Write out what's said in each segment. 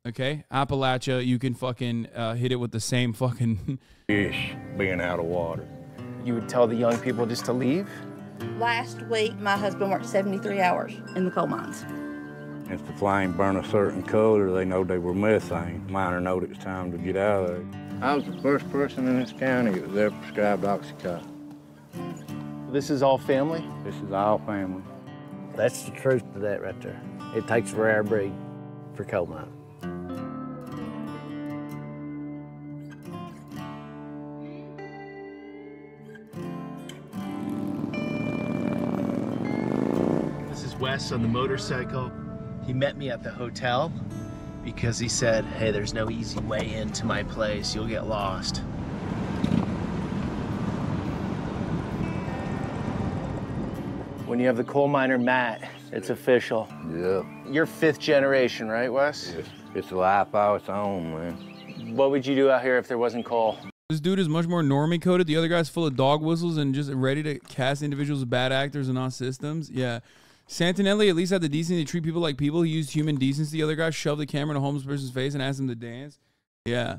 Okay, Appalachia, you can fucking hit it with the same fucking fish being out of water. You would tell the young people just to leave? Last week, my husband worked 73 hours in the coal mines. If the flame burned a certain color, they know they were methane. Miner knowed it was time to get out of there. I was the first person in this county that was ever prescribed Oxycontin. This is all family? This is all family. That's the truth to that right there. It takes a rare breed for coal mining. This is Wes on the motorcycle. He met me at the hotel because he said, hey, there's no easy way into my place. You'll get lost. When you have the coal miner Matt, it's official. Yeah. You're 5th generation, right, Wes? It's a life of its own, man. What would you do out here if there wasn't coal? This dude is much more normie coded. The other guy's full of dog whistles and just ready to cast individuals as bad actors and not systems. Yeah. Santenello at least had the decency to treat people like people. He used human decency. The other guy shoved the camera in a homeless person's face and asked him to dance. Yeah.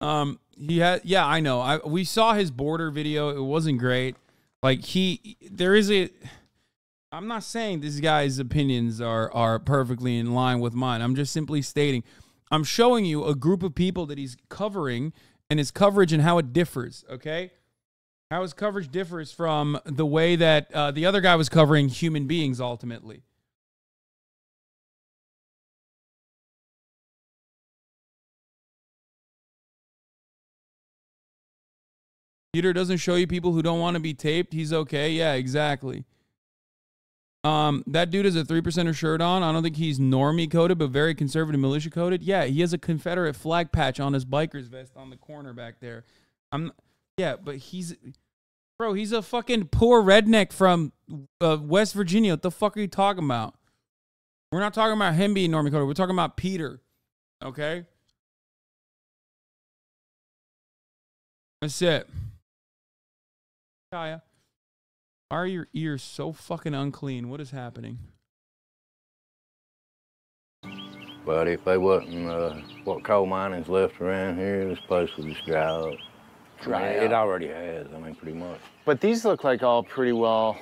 Yeah, I know. We saw his border video. It wasn't great. Like I'm not saying this guy's opinions are perfectly in line with mine. I'm just simply stating, I'm showing you a group of people that he's covering and his coverage and how it differs, okay? How his coverage differs from the way that the other guy was covering human beings ultimately. Peter doesn't show you people who don't want to be taped. He's okay. Yeah, exactly. That dude has a 3%er shirt on. I don't think he's normie coded, but very conservative militia coded. Yeah, he has a Confederate flag patch on his biker's vest on the corner back there. Yeah, but he's a fucking poor redneck from West Virginia. What the fuck are you talking about? We're not talking about him being normie coded. We're talking about Peter. Okay? That's it. Kaya, why are your ears so fucking unclean? What is happening? But if they wasn't what coal mining's left around here, this place would just dry up. It already has, I mean, pretty much. But these look like all pretty well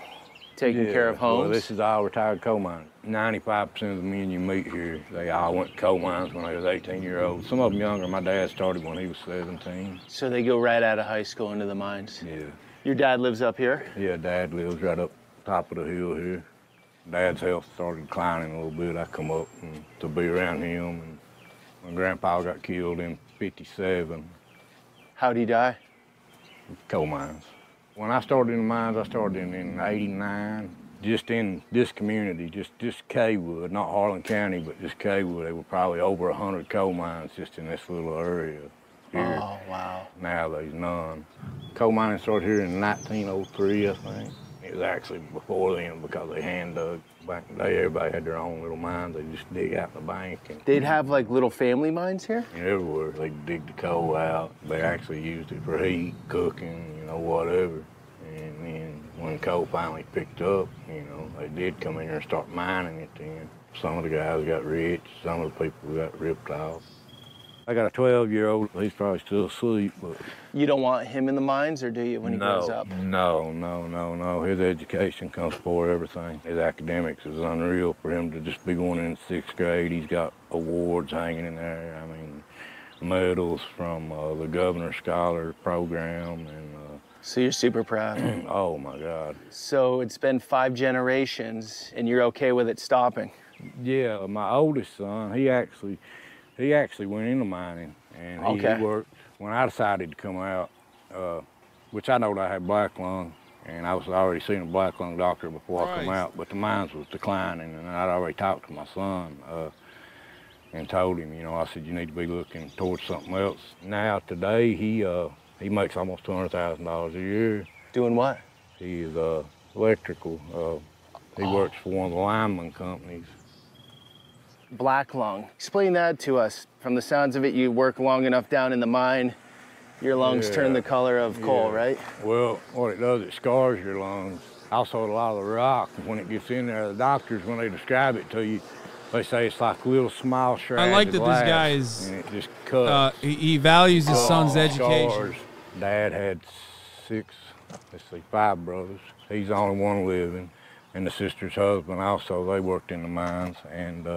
taken care of homes. Well, this is all retired coal miners. 95% of the men you meet here, they all went to coal mines when they was 18-year-olds. Some of them younger. My dad started when he was 17. So they go right out of high school into the mines? Yeah. Your dad lives up here? Yeah, Dad lives right up top of the hill here. Dad's health started declining a little bit. I come up to be around him. And my grandpa got killed in '57. How'd he die? Coal mines. When I started in the mines, I started in '89. Just in this community, just Kaywood, not Harlan County, but just Kaywood. There were probably over 100 coal mines just in this little area here. Oh, wow. Now there's none. Coal mining started here in 1903, I think. It was actually before then because they hand dug. Back in the day, everybody had their own little mines. They just dig out the bank. And they'd have like little family mines here? Everywhere. They'd dig the coal out. They actually used it for heat, cooking, you know, whatever. And then when coal finally picked up, you know, they did come in here and start mining it then. Some of the guys got rich, some of the people got ripped off. I got a 12-year-old, he's probably still asleep, but... You don't want him in the mines, or do you, when he grows up? No. His education comes before everything. His academics is unreal for him to just be going in 6th grade. He's got awards hanging in there. I mean, medals from the Governor's Scholar Program and... So you're super proud? Oh, my God. So it's been 5 generations, and you're okay with it stopping? Yeah, my oldest son, he actually went into mining, and he worked. When I decided to come out, which I know that I had black lung, and I was already seeing a black lung doctor before I come out, but the mines was declining, and I'd already talked to my son and told him, you know, I said, you need to be looking towards something else. Now, today, he makes almost $200,000 a year. Doing what? He is electrical. He works for one of the lineman companies. Black lung. Explain that to us. From the sounds of it, you work long enough down in the mine, your lungs turn the color of coal, right? Well, what it does, it scars your lungs. Also, a lot of the rock, when it gets in there, the doctors, when they describe it to you, They say it's like a little small shreds. I like that glass, this guy is. and it just cuts. He values his son's education. Scars. Dad had five brothers. He's the only one living, and the sister's husband also. They worked in the mines, and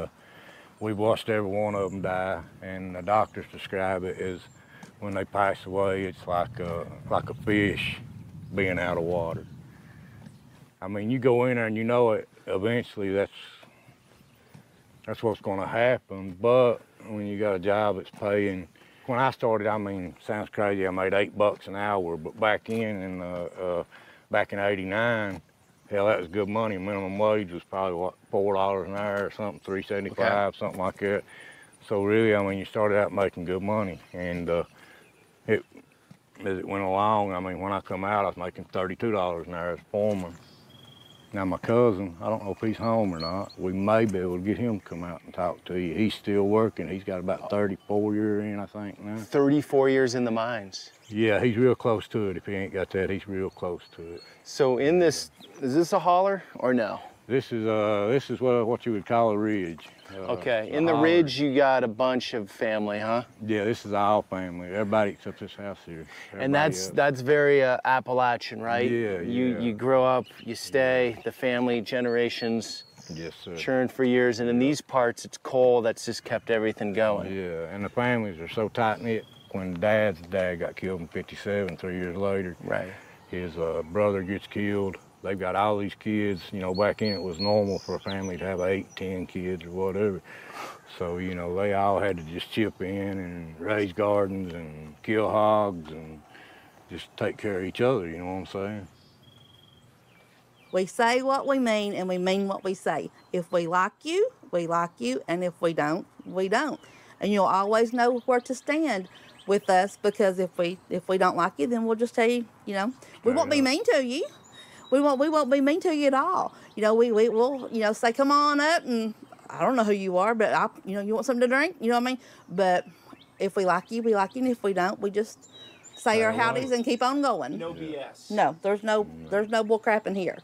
we've watched every one of them die. And the doctors describe it as when they pass away, it's like a fish being out of water. I mean, you go in there and you know it. Eventually, that's what's going to happen. But when you got a job that's paying, when I started, I mean, sounds crazy, I made $8 an hour. But back in '89, hell, that was good money. Minimum wage was probably what, $4 an hour or something, $3.75, something like that. So really, I mean, you started out making good money, and as it went along, I mean, when I come out, I was making $32 an hour as foreman. Now my cousin, I don't know if he's home or not. We may be able to get him to come out and talk to you. He's still working. He's got about 34 years in, I think, now. 34 years in the mines. Yeah, he's real close to it. If he ain't got that, he's real close to it. So in this, is this a holler or no? This is what you would call a ridge. Okay, in the ridge you got a bunch of family, huh? Yeah, this is all family. Everybody except this house here. And that's very Appalachian, right? Yeah, You grow up, you stay, the family generations. Yes, sir. Churned for years, and in these parts it's coal that's just kept everything going. Yeah, and the families are so tight-knit. When Dad's dad got killed in '57, 3 years later, right, his brother gets killed. They've got all these kids. You know, back then it was normal for a family to have 8, 10 kids or whatever. So, you know, they all had to just chip in and raise gardens and kill hogs and just take care of each other, you know what I'm saying? We say what we mean, and we mean what we say. If we like you, and if we don't, we don't. And you'll always know where to stand with us, because if we don't like you, then we'll just tell you, you know, we won't be mean to you. We won't be mean to you at all. You know, we will, you know, say, come on up, and I don't know who you are, but you know, you want something to drink? You know what I mean? But if we like you, and if we don't, we just say our howdies and keep on going. No BS. No, there's no bull crap in here.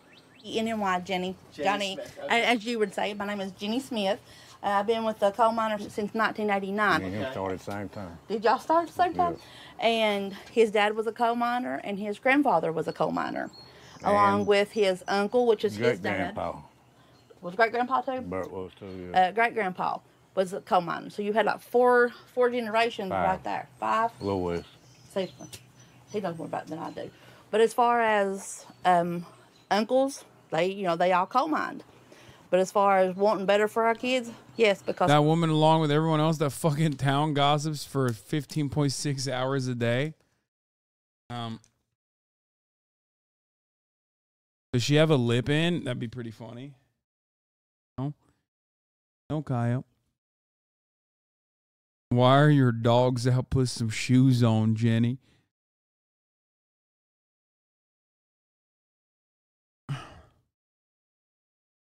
NNY, Jenny. Johnny, Smith, okay. As you would say, my name is Jenny Smith. I've been with the coal miners since 1989. Me and him started at the same time. Did y'all start at the same time? Yeah. And his dad was a coal miner, and his grandfather was a coal miner, along with his uncle, which is his dad. Great-grandpa. Was great-grandpa too? Bert was too, yeah. Great-grandpa was a coal miner. So you had like four generations right there. 5? A little less. See, he knows more about it than I do. But as far as uncles, they all coal mined. But as far as wanting better for our kids, yes, because that woman, along with everyone else, that fucking town gossips for 15.6 hours a day. Does she have a lip in? That'd be pretty funny. No, Kyle. Why are your dogs out? Put some shoes on, Jenny.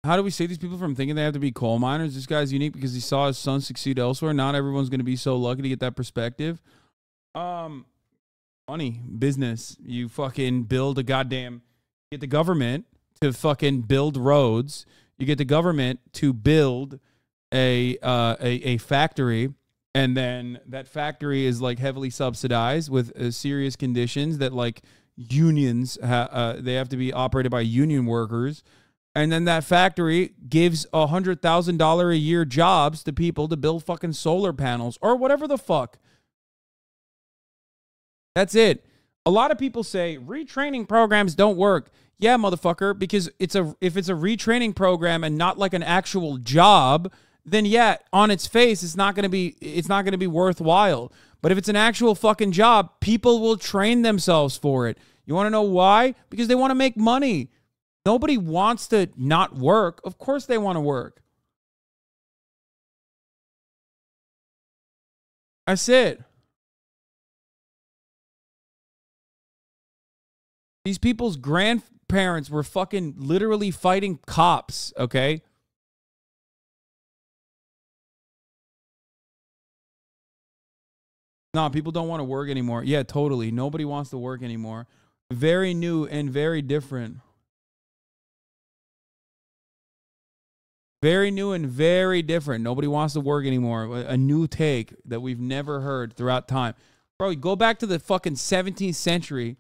How do we save these people from thinking they have to be coal miners? This guy's unique because he saw his son succeed elsewhere. Not everyone's going to be so lucky to get that perspective. Money, business. You fucking build a goddamn... You get the government to fucking build roads. You get the government to build a factory, and then that factory is like heavily subsidized with serious conditions that like unions, they have to be operated by union workers. And then that factory gives $100,000 a year jobs to people to build fucking solar panels or whatever the fuck. That's it. A lot of people say retraining programs don't work. Yeah, motherfucker, because if it's a retraining program and not like an actual job, then yeah, on its face, it's not gonna be worthwhile. But if it's an actual fucking job, people will train themselves for it. You want to know why? Because they want to make money. Nobody wants to not work. Of course they want to work. That's it. These people's grandparents were fucking literally fighting cops, okay? No, people don't want to work anymore. Yeah, totally. Nobody wants to work anymore. Very new and very different. Very new and very different. Nobody wants to work anymore. A new take that we've never heard throughout time. Bro, go back to the fucking 17th century,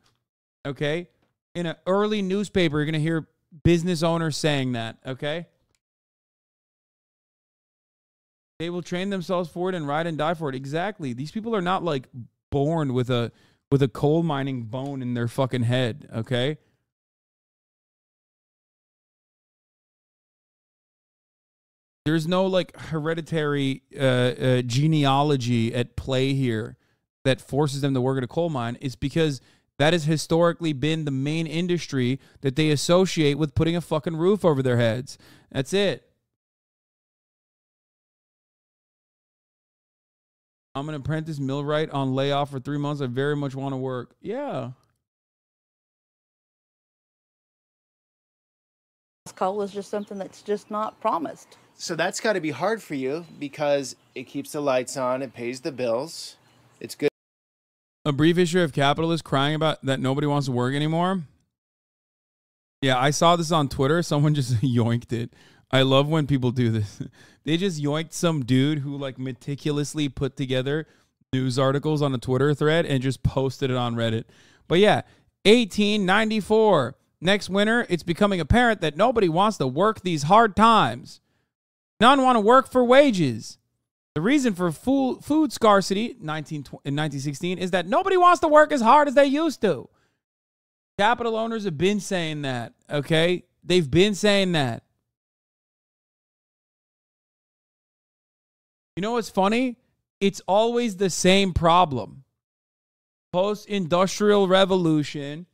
okay? In an early newspaper, you're going to hear business owners saying that, okay? They will train themselves for it and ride and die for it. Exactly. These people are not like born with a coal mining bone in their fucking head, okay? There's no like hereditary genealogy at play here that forces them to work at a coal mine. It's because that has historically been the main industry that they associate with putting a fucking roof over their heads. That's it. I'm an apprentice millwright on layoff for 3 months. I very much want to work. Yeah. Coal is just something that's just not promised. So that's got to be hard for you because it keeps the lights on, it pays the bills, it's good. A brief issue of capitalists crying about that nobody wants to work anymore. Yeah, I saw this on Twitter. Someone just yoinked it. I love when people do this. They just yoinked some dude who like meticulously put together news articles on a Twitter thread and just posted it on Reddit. But yeah, 1894. Next winter, it's becoming apparent that nobody wants to work these hard times. None want to work for wages. The reason for food scarcity in 1916 is that nobody wants to work as hard as they used to. Capital owners have been saying that, okay? They've been saying that. You know what's funny? It's always the same problem. Post-industrial revolution,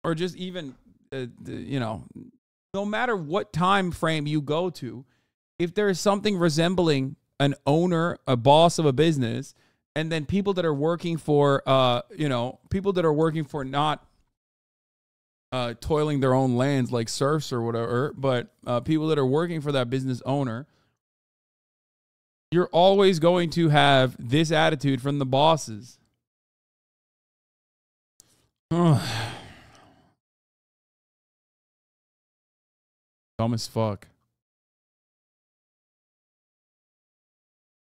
or just even, no matter what time frame you go to, if there is something resembling an owner, a boss of a business, and then people that are working for, people that are working for not toiling their own lands like serfs or whatever, but people that are working for that business owner, you're always going to have this attitude from the bosses. Dumb as fuck.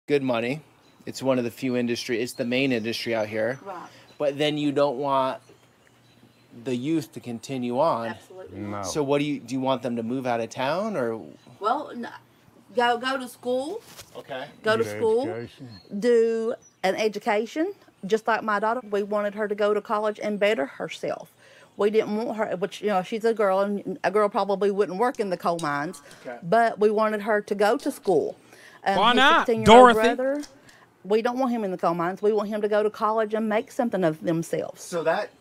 Good money. It's one of the few industry. It's the main industry out here. Right. But then you don't want the youth to continue on. Absolutely. No. So what do you want them to move out of town or? Well, no, go to school. Okay. Go to Good school. education. Do an education. Just like my daughter, we wanted her to go to college and better herself. We didn't want her, which, she's a girl, and a girl probably wouldn't work in the coal mines. Okay. But we wanted her to go to school. Why not, 16-year-old Dorothy? Brother, we don't want him in the coal mines. We want him to go to college and make something of themselves. So that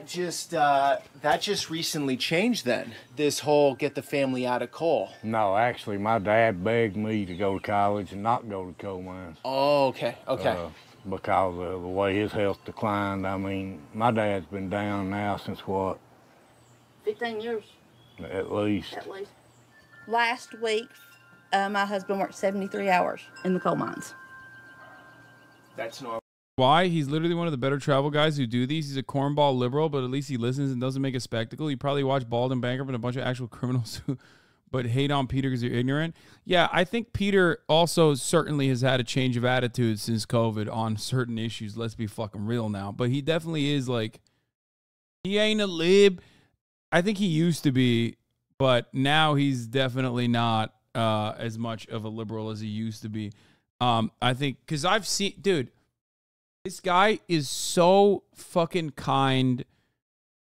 just recently changed then. This whole get the family out of coal. No, actually, my dad begged me to go to college and not go to coal mines. Oh, okay. Because of the way his health declined. I mean, my dad's been down now since what? 15 years. At least. At least. Last week, my husband worked 73 hours in the coal mines. That's normal. Why? He's literally one of the better travel guys who do these. He's a cornball liberal, but at least he listens and doesn't make a spectacle. You probably watch Bald and Bankrupt and a bunch of actual criminals who but hate on Peter because you're ignorant. Yeah, I think Peter also certainly has had a change of attitude since COVID on certain issues. Let's be fucking real now. But he definitely is like, he ain't a lib. I think he used to be, but now he's definitely not as much of a liberal as he used to be. I think, because I've seen, dude, this guy is so fucking kind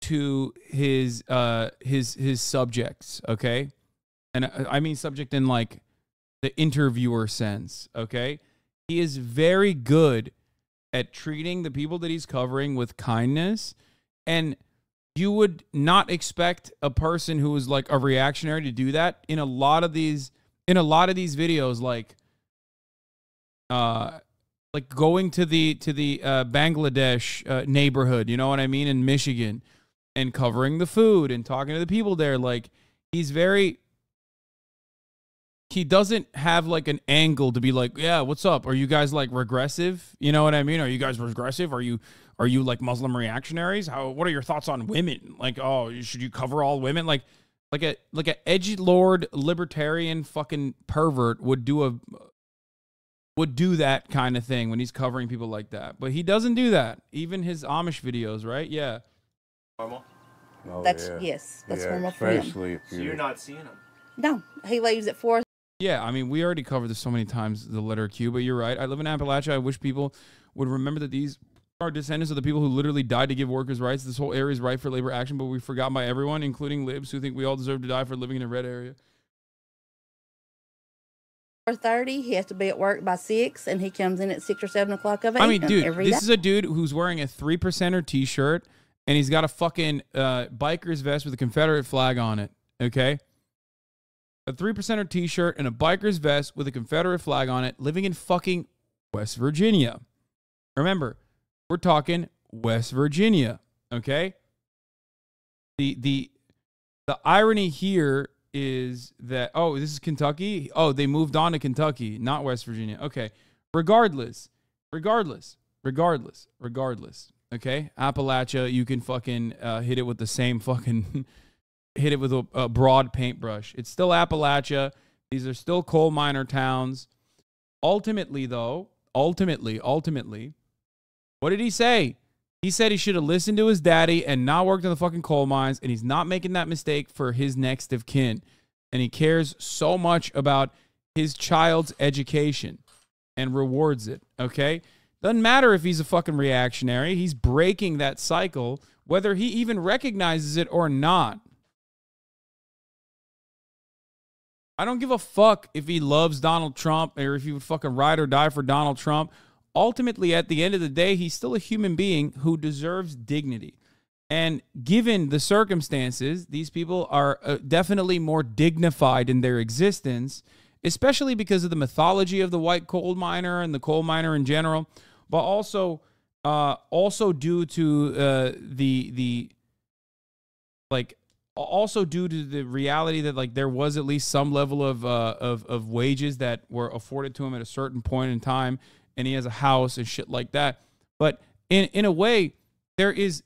to his subjects, okay? And I mean subject in like the interviewer sense, okay? He is very good at treating the people that he's covering with kindness, and you would not expect a person who is like a reactionary to do that in a lot of these videos, like going to the Bangladesh neighborhood, you know what I mean, in Michigan, and covering the food and talking to the people there. Like, he doesn't have like an angle to be like, yeah, what's up? Are you guys like regressive? You know what I mean? Are you guys regressive? Are you like Muslim reactionaries? What are your thoughts on women? Like, oh, should you cover all women? Like, like a edgelord libertarian fucking pervert would do that kind of thing when he's covering people like that. But he doesn't do that. Even his Amish videos, right? Yeah. Normal? Oh, That's yeah. yes, that's Yeah, normal for him. especially if So you're not seeing him? No, he leaves at 4. Yeah, I mean, we already covered this so many times, the letter Q, but you're right. I live in Appalachia. I wish people would remember that these are descendants of the people who literally died to give workers' rights. This whole area is ripe for labor action, but we're forgotten by everyone, including libs who think we all deserve to die for living in a red area. 4:30, he has to be at work by 6, and he comes in at 6 or 7 o'clock of I mean, evening dude, every this day. is a dude who's wearing a 3%er t-shirt, and he's got a fucking biker's vest with a Confederate flag on it, okay? A 3%er t-shirt and a biker's vest with a Confederate flag on it, living in fucking West Virginia. Remember, we're talking West Virginia, okay? The irony here is that, oh, this is Kentucky? Oh, they moved on to Kentucky, not West Virginia. Okay. Regardless, okay? Appalachia, you can fucking hit it with the same fucking... hit it with a broad paintbrush. It's still Appalachia. These are still coal miner towns. Ultimately, though, what did he say? He said he should have listened to his daddy and not worked in the fucking coal mines, and he's not making that mistake for his next of kin. And he cares so much about his child's education and rewards it, okay? Doesn't matter if he's a fucking reactionary. He's breaking that cycle, whether he even recognizes it or not. I don't give a fuck if he loves Donald Trump or if he would fucking ride or die for Donald Trump. Ultimately, at the end of the day, he's still a human being who deserves dignity. And given the circumstances, these people are definitely more dignified in their existence, especially because of the mythology of the white coal miner and the coal miner in general, but also due to also due to the reality that like there was at least some level of wages that were afforded to him at a certain point in time, and he has a house and shit like that. But in a way, there is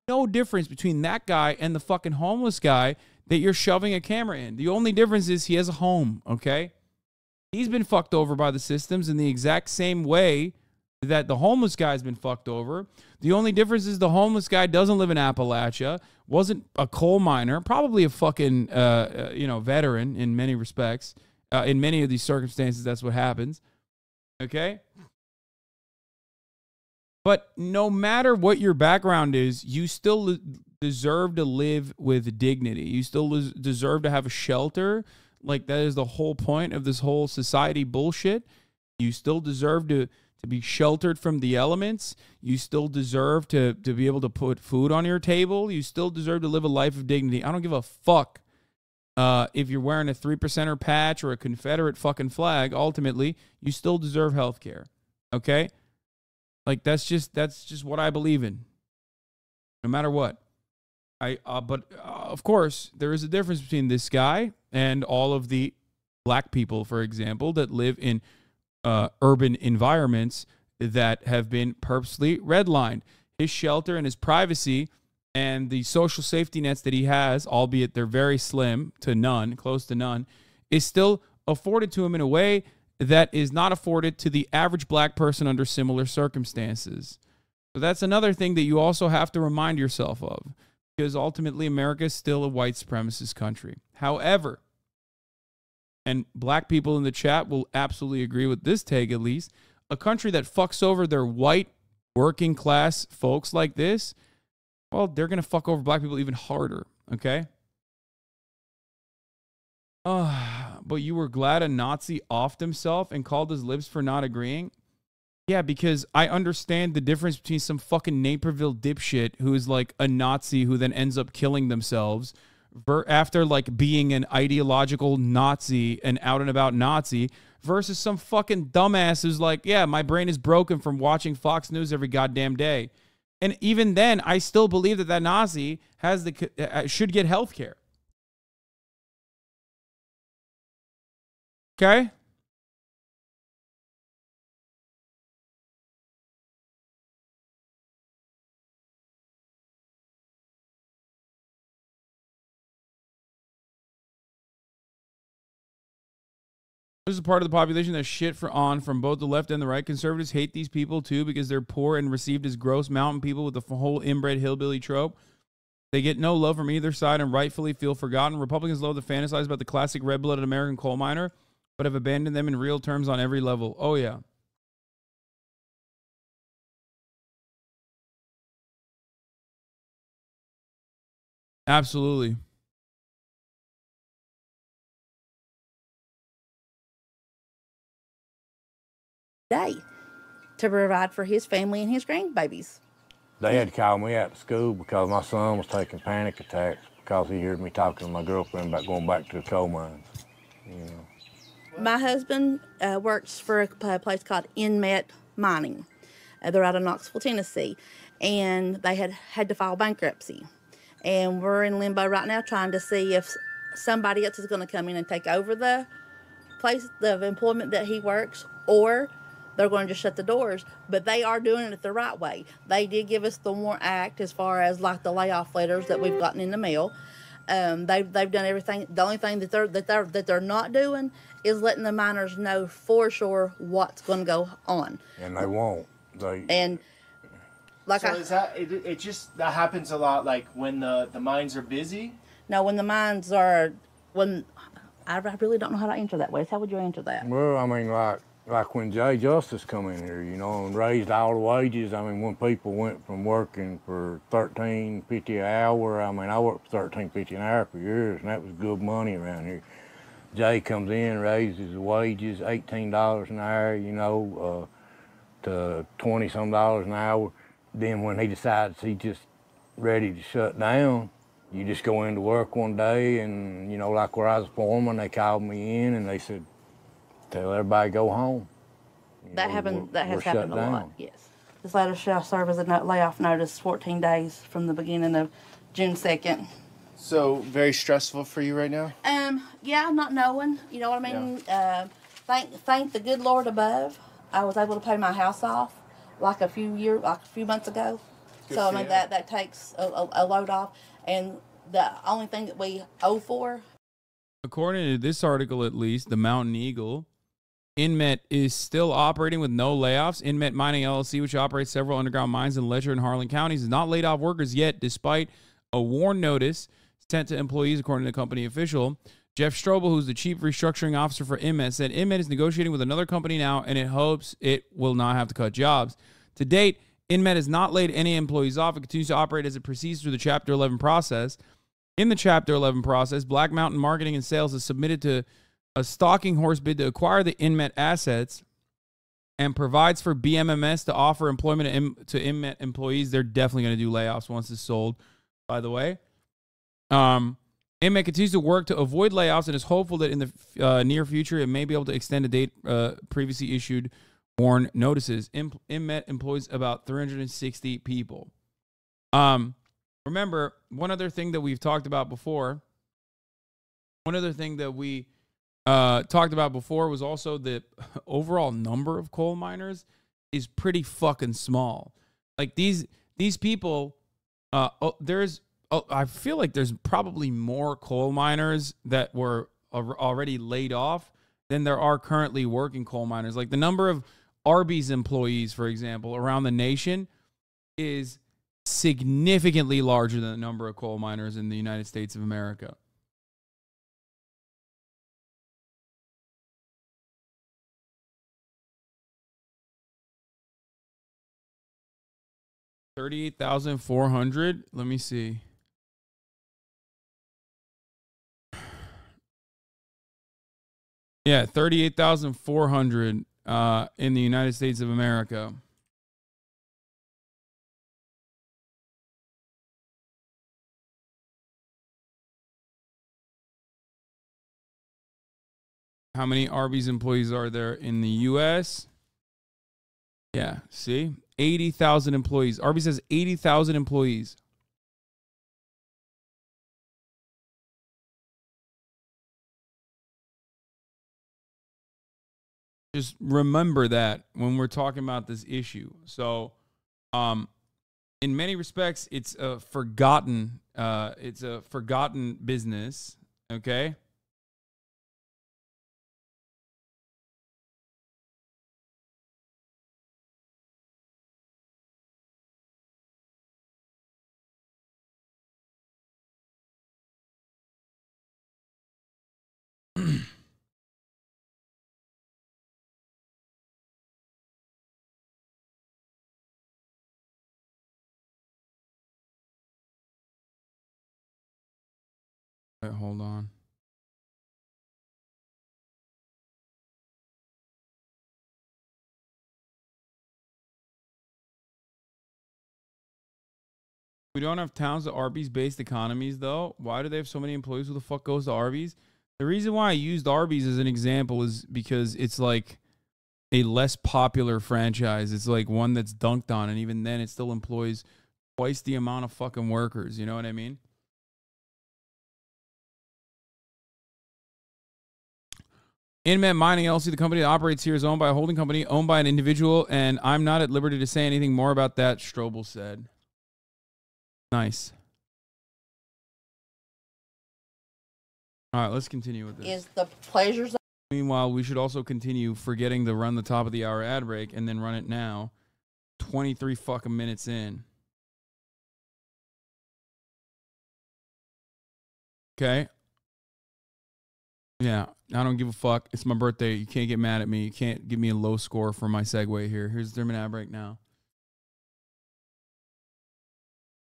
no difference between that guy and the fucking homeless guy that you're shoving a camera in. The only difference is he has a home, okay? He's been fucked over by the systems in the exact same way that the homeless guy's been fucked over. The only difference is the homeless guy doesn't live in Appalachia, wasn't a coal miner, probably a fucking, veteran in many respects. In many of these circumstances, that's what happens. Okay? But no matter what your background is, you still deserve to live with dignity. You still deserve to have a shelter. Like, that is the whole point of this whole society bullshit. You still deserve to be sheltered from the elements. You still deserve to be able to put food on your table. You still deserve to live a life of dignity. I don't give a fuck if you're wearing a 3%er patch or a Confederate fucking flag. Ultimately, you still deserve health care. Okay? Like, that's just what I believe in. No matter what. But of course, there is a difference between this guy and all of the black people, for example, that live in urban environments that have been purposely redlined. His shelter and his privacy and the social safety nets that he has, albeit they're very slim to none, close to none, is still afforded to him in a way that is not afforded to the average black person under similar circumstances. So that's another thing that you also have to remind yourself of, because ultimately America is still a white supremacist country. However, and black people in the chat will absolutely agree with this take at least, a country that fucks over their white working class folks like this, well, they're going to fuck over black people even harder, okay? But you were glad a Nazi offed himself and called his libs for not agreeing? Yeah, because I understand the difference between some fucking Naperville dipshit who is like a Nazi who then ends up killing themselves after like being an ideological Nazi, an out and about Nazi, versus some fucking dumbass who's like, yeah, my brain is broken from watching Fox News every goddamn day. And even then, I still believe that Nazi has should get health care. Okay? There's a part of the population that shit from both the left and the right. Conservatives hate these people too because they're poor and received as gross mountain people with the whole inbred hillbilly trope. They get no love from either side and rightfully feel forgotten. Republicans love to fantasize about the classic red-blooded American coal miner, but have abandoned them in real terms on every level. Oh, yeah. Absolutely. Day to provide for his family and his grandbabies. They had to call me out to school because my son was taking panic attacks because he heard me talking to my girlfriend about going back to the coal mines. You know. My husband works for a place called NOT Mining. They're out of Knoxville, Tennessee, and they had to file bankruptcy. And we're in limbo right now trying to see if somebody else is going to come in and take over the place of employment that he works, or they're going to just shut the doors. But they are doing it the right way. They did give us the WARN Act as far as like the layoff letters that we've gotten in the mail. They've done everything. The only thing that they're not doing is letting the miners know for sure what's going to go on. And they won't. Like so it just that happens a lot, like when the mines are busy? No, when the mines are, I really don't know how to answer that, Wes. How would you answer that? Well, I mean, like when Jay Justice come in here, you know, and raised all the wages. I mean, when people went from working for $13.50 an hour, I mean, I worked for $13.50 an hour for years, and that was good money around here. Jay comes in, raises the wages $18 an hour, you know, to $20-some an hour. Then when he decides he's just ready to shut down, you just go into work one day and, you know, like where I was a foreman, they called me in and they said, tell everybody go home. That has happened a lot, yes. This letter shall serve as a layoff notice 14 days from the beginning of June 2nd. So very stressful for you right now? Yeah, not knowing, you know what I mean? Yeah. Thank the good Lord above, I was able to pay my house off like a few months ago. Good. So I mean that takes a load off, and the only thing that we owe for. According to this article, at least, the Mountain Eagle, Inmet is still operating with no layoffs. Inmet Mining LLC, which operates several underground mines in Letcher and Harlan counties, has not laid off workers yet, despite a WARN notice sent to employees, according to the company official. Jeff Strobel, who's the chief restructuring officer for Inmet, said Inmet is negotiating with another company now, and it hopes it will not have to cut jobs. To date, Inmet has not laid any employees off. It continues to operate as it proceeds through the Chapter 11 process. In the Chapter 11 process, Black Mountain Marketing and Sales has submitted to a stalking horse bid to acquire the Inmet assets and provides for BMMS to offer employment to Inmet employees. They're definitely going to do layoffs once it's sold, by the way. Inmet continues to work to avoid layoffs and is hopeful that in the near future it may be able to extend a date previously issued WARN notices. Inmet employs about 360 people. Remember, one other thing that we've talked about before, was also the overall number of coal miners is pretty fucking small. Like these people, I feel like there's probably more coal miners that were already laid off than there are currently working coal miners. Like the number of Arby's employees, for example, around the nation is significantly larger than the number of coal miners in the United States of America. $38,400. Let me see. Yeah, 38,400 in the United States of America. How many Arby's employees are there in the U.S.? Yeah, see? 80,000 employees. Arby's has 80,000 employees. Just remember that when we're talking about this issue. So, in many respects, it's a forgotten business. Okay. Wait, hold on. We don't have towns with Arby's-based economies, though. Why do they have so many employees? Who the fuck goes to Arby's? The reason why I used Arby's as an example is because it's like a less popular franchise. It's like one that's dunked on, and even then it still employs twice the amount of fucking workers. You know what I mean? Inmet Mining LLC, the company that operates here, is owned by a holding company, owned by an individual, and I'm not at liberty to say anything more about that, Strobel said. Nice. All right, let's continue with this. Is the pleasures. Meanwhile, we should also continue forgetting to run the top of the hour ad break and then run it now. 23 fucking minutes in. Okay. Yeah, I don't give a fuck. It's my birthday. You can't get mad at me. You can't give me a low score for my segue here. Here's the ad break now.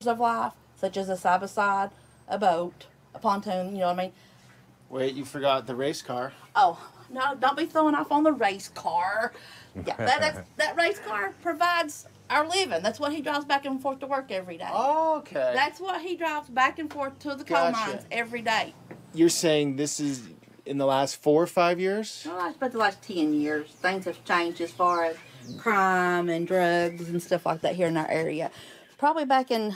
Of life, such as a side-by-side, a boat, a pontoon, you know what I mean? Wait, you forgot the race car. Oh, no, don't be throwing off on the race car. Yeah, that race car provides our living. That's what he drives back and forth to work every day. Oh, okay. That's what he drives back and forth to the coal mines every day. You're saying this is in the last 4 or 5 years? Well, I suppose the last 10 years, things have changed as far as crime and drugs and stuff like that here in our area. Probably back in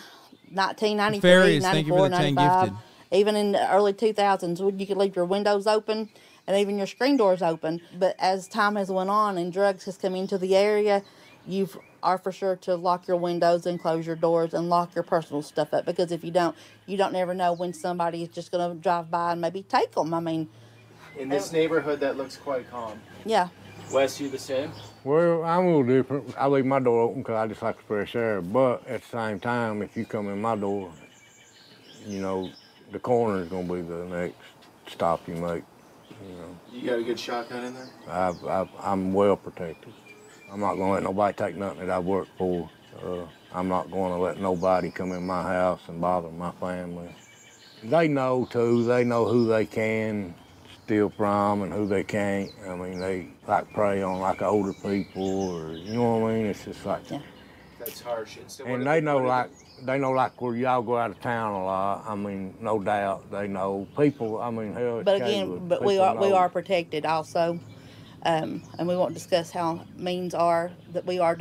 1993, Farius, 94, 95, even in the early 2000s, you could leave your windows open and even your screen doors open. But as time has went on and drugs has come into the area, you are for sure to lock your windows and close your doors and lock your personal stuff up, because if you don't never know when somebody is just going to drive by and maybe take them. I mean, in this neighborhood, that looks quite calm. Yeah. Wes, you the same? Well, I'm a little different. I leave my door open because I just like the fresh air. But at the same time, if you come in my door, you know, the corner is going to be the next stop you make. You know. You got a good shotgun in there? I'm well protected. I'm not going to let nobody take nothing that I work for. I'm not going to let nobody come in my house and bother my family. They know, too. They know who they can steal from and who they can't. I mean, they like prey on like older people, or you know what I mean. It's just like, yeah. That's harsh. And they know like where y'all go out of town a lot. I mean, no doubt they know people. I mean, hell. But again, we are protected also, and we won't discuss how means are that we are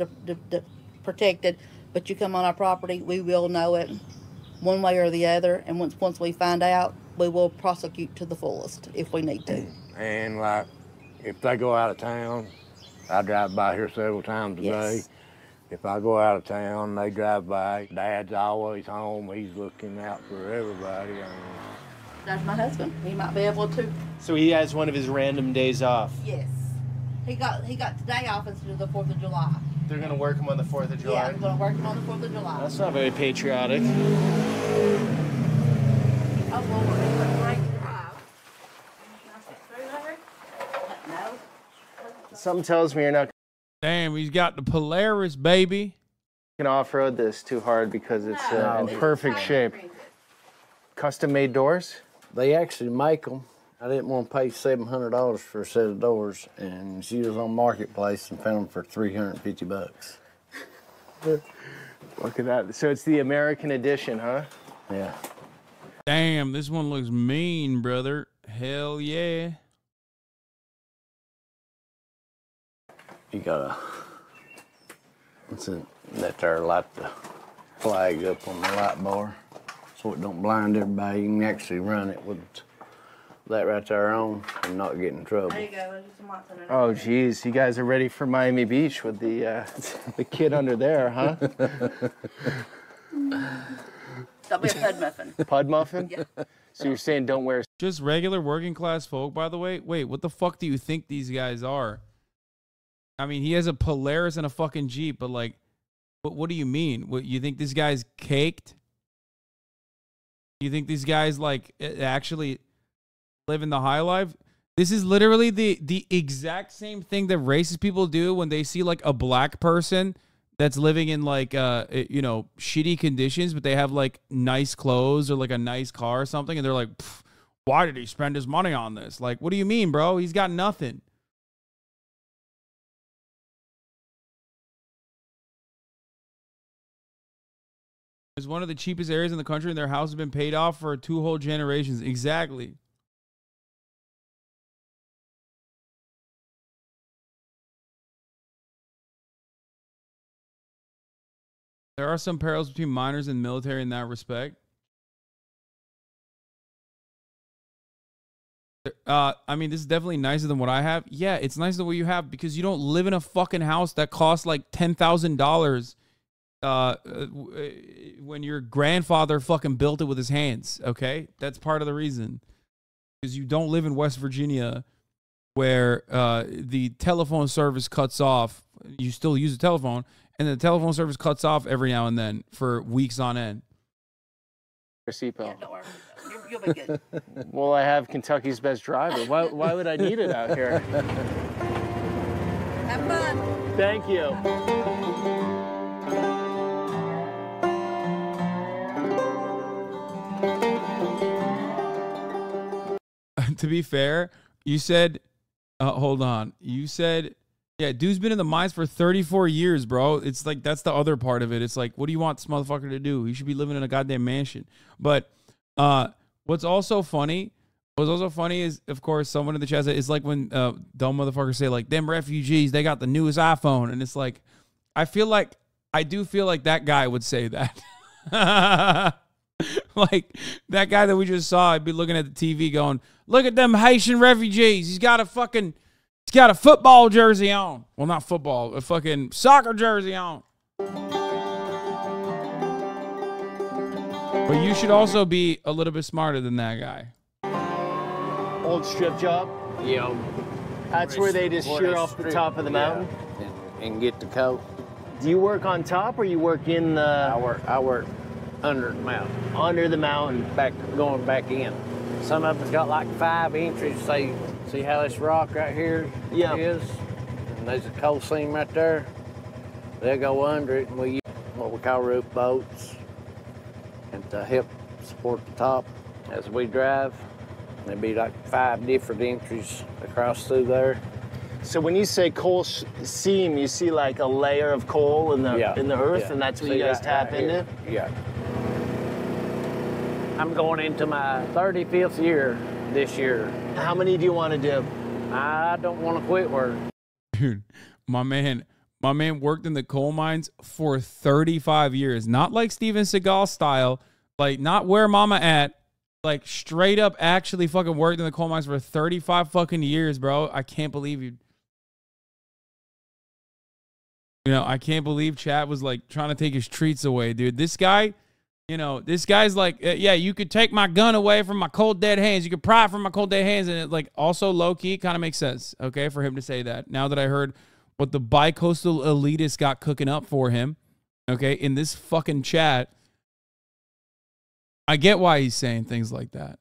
protected. But you come on our property, we will know it, one way or the other. And once we find out, we will prosecute to the fullest if we need to. And like, if they go out of town, I drive by here several times a day. If I go out of town, they drive by. Dad's always home. He's looking out for everybody. I mean, that's my husband. He might be able to. So he has one of his random days off. Yes. He got today off instead of the 4th of July. They're gonna work him on the 4th of July. Yeah, I'm gonna work him on the 4th of July. That's not very patriotic. Oh, well, we're going to break the drive. Can I sit through there? No. Something tells me you're not Damn, he's got the Polaris, baby. gonna off-road this too hard because it's in perfect shape. Custom-made doors? They actually make them. I didn't want to pay $700 for a set of doors, and she was on Marketplace and found them for $350. Look at that. So it's the American edition, huh? Yeah. Damn, this one looks mean, brother. Hell yeah. You gotta, what's it, that there, light the flag up on the light bar so it don't blind everybody. You can actually run it with that right there on and not get in trouble. There you go. Just some lights under there. Oh, geez. You guys are ready for Miami Beach with the the kid under there, huh? That'll be a pud muffin. Pud muffin? Yeah. So you're saying don't wear... Just regular working class folk, by the way. Wait, what the fuck do you think these guys are? I mean, he has a Polaris and a fucking Jeep, but like, what do you mean? What, you think this guy's caked? You think these guys like actually living the high life? This is literally the exact same thing that racist people do when they see like a black person that's living in like you know, shitty conditions, but they have like nice clothes or like a nice car or something, and they're like, why did he spend his money on this? Like, what do you mean, bro? He's got nothing. It's one of the cheapest areas in the country, and their house has been paid off for 2 whole generations. Exactly. There are some parallels between miners and military in that respect. I mean, this is definitely nicer than what I have. Yeah, it's nicer than what you have because you don't live in a fucking house that costs like $10,000 when your grandfather fucking built it with his hands, okay? That's part of the reason. Because you don't live in West Virginia where the telephone service cuts off. You still use a telephone, and the telephone service cuts off every now and then for weeks on end. Your seatbelt. Yeah, don't worry. You'll be good. Well, I have Kentucky's best driver. Why would I need it out here? Have fun. Thank you. To be fair, you said, hold on. You said, yeah, dude's been in the mines for 34 years, bro. It's like, that's the other part of it. It's like, what do you want this motherfucker to do? He should be living in a goddamn mansion. But what's also funny is, of course, someone in the chat said, it's like when dumb motherfuckers say, like, them refugees, they got the newest iPhone. And it's like, I do feel like that guy would say that. Like, that guy that we just saw, I'd be looking at the TV going, look at them Haitian refugees. He's got a football jersey on. Well, not football, a fucking soccer jersey on. But you should also be a little bit smarter than that guy. Old strip job? Yeah. That's where they just shear off the top of the mountain? And get the coat. Do you work on top or you work in the... I work under the mountain. Under the mountain. Going back in. Some of it's got like 5 inches. See how this rock right here is? And there's a coal seam right there. They'll go under it and we use what we call roof boats and to help support the top as we drive. There'll be like 5 different entries across through there. So when you say coal seam, you see like a layer of coal in the earth, and that's what you guys tap into? Yeah. I'm going into my 35th year this year. How many do you want to do? I don't want to quit work. Dude, my man worked in the coal mines for 35 years. Not like Steven Seagal style, like not where mama at, like straight up actually fucking worked in the coal mines for 35 fucking years, bro. I can't believe you. You know, I can't believe chat was like trying to take his treats away, dude. This guy, you know, this guy's like, yeah, you could take my gun away from my cold dead hands. You could pry it from my cold dead hands. And it like also low key kind of makes sense, okay, for him to say that. Now that I heard what the bi-coastal elitists got cooking up for him, okay, in this fucking chat, I get why he's saying things like that.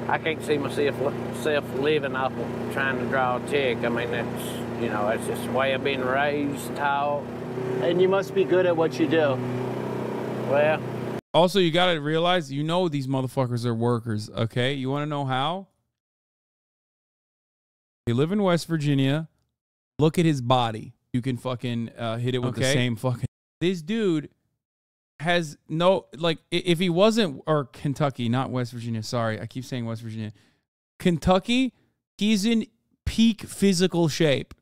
I can't see myself living off of trying to draw a check. I mean, that's, you know, that's just the way I've been raised, taught. And you must be good at what you do. Well. Also, you got to realize, you know, these motherfuckers are workers, okay? You want to know how? They live in West Virginia. Look at his body. You can fucking hit it with the same fucking... This dude has no... Like, if he wasn't... Or Kentucky, not West Virginia. Sorry, I keep saying West Virginia. Kentucky, he's in peak physical shape.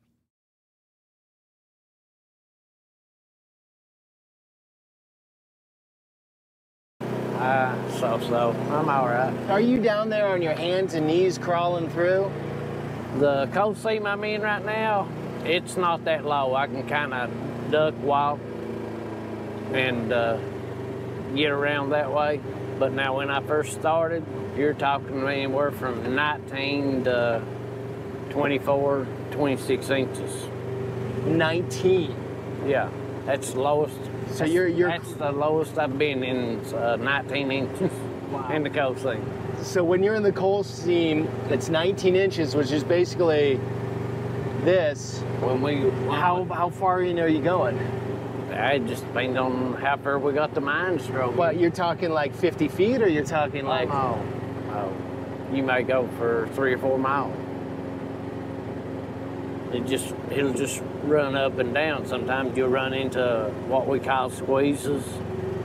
So I'm all right. Are you down there on your hands and knees crawling through? The coal seam I'm in right now, it's not that low. I can kind of duck, walk, and get around that way. But now when I first started, you're talking to me anywhere from 19 to 24, 26 inches. 19? Yeah, that's the lowest. So that's the lowest I've been in 19 inches in the coal seam. So when you're in the coal seam, it's 19 inches, which is basically this. How far in are you going? It just depends on how far we got the mine stroke. What, you're talking like 50 feet, or you're talking like... Oh, you may go for 3 or 4 miles. It'll just run up and down. Sometimes you'll run into what we call squeezes.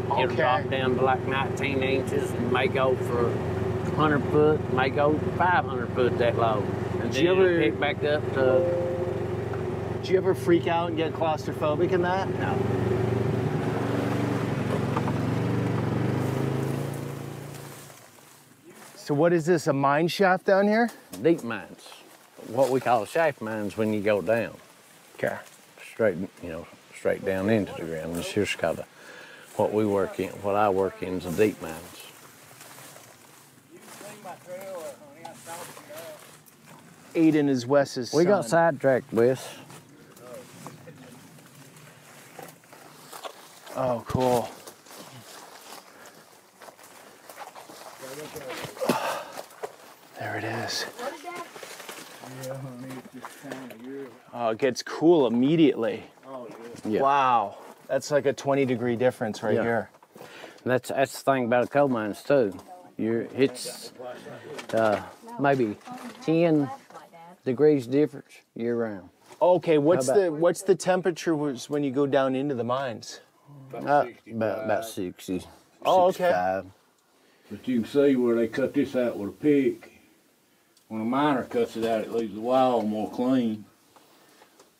Okay. It'll drop down to like 19 inches and may go for 100 foot, may go 500 foot that low. And then it'll pick back up to... Do you ever freak out and get claustrophobic in that? No. So what is this, a mine shaft down here? Deep mines. What we call shaft mines when you go down. Okay. Straight, straight down into the ground. It's just kind of what I work in is the deep mines. Aiden is Wes's We son. got sidetracked, Wes. Oh, cool. There it is. Oh, it gets cool immediately. Yeah. Wow. That's like a 20-degree difference right here. That's the thing about coal mines too. It's maybe 10 degrees difference year round. Okay, what's the temperature when you go down into the mines? About 60. Oh, okay. 65. But you can see where they cut this out with a pick. When a miner cuts it out, it leaves the wall more clean.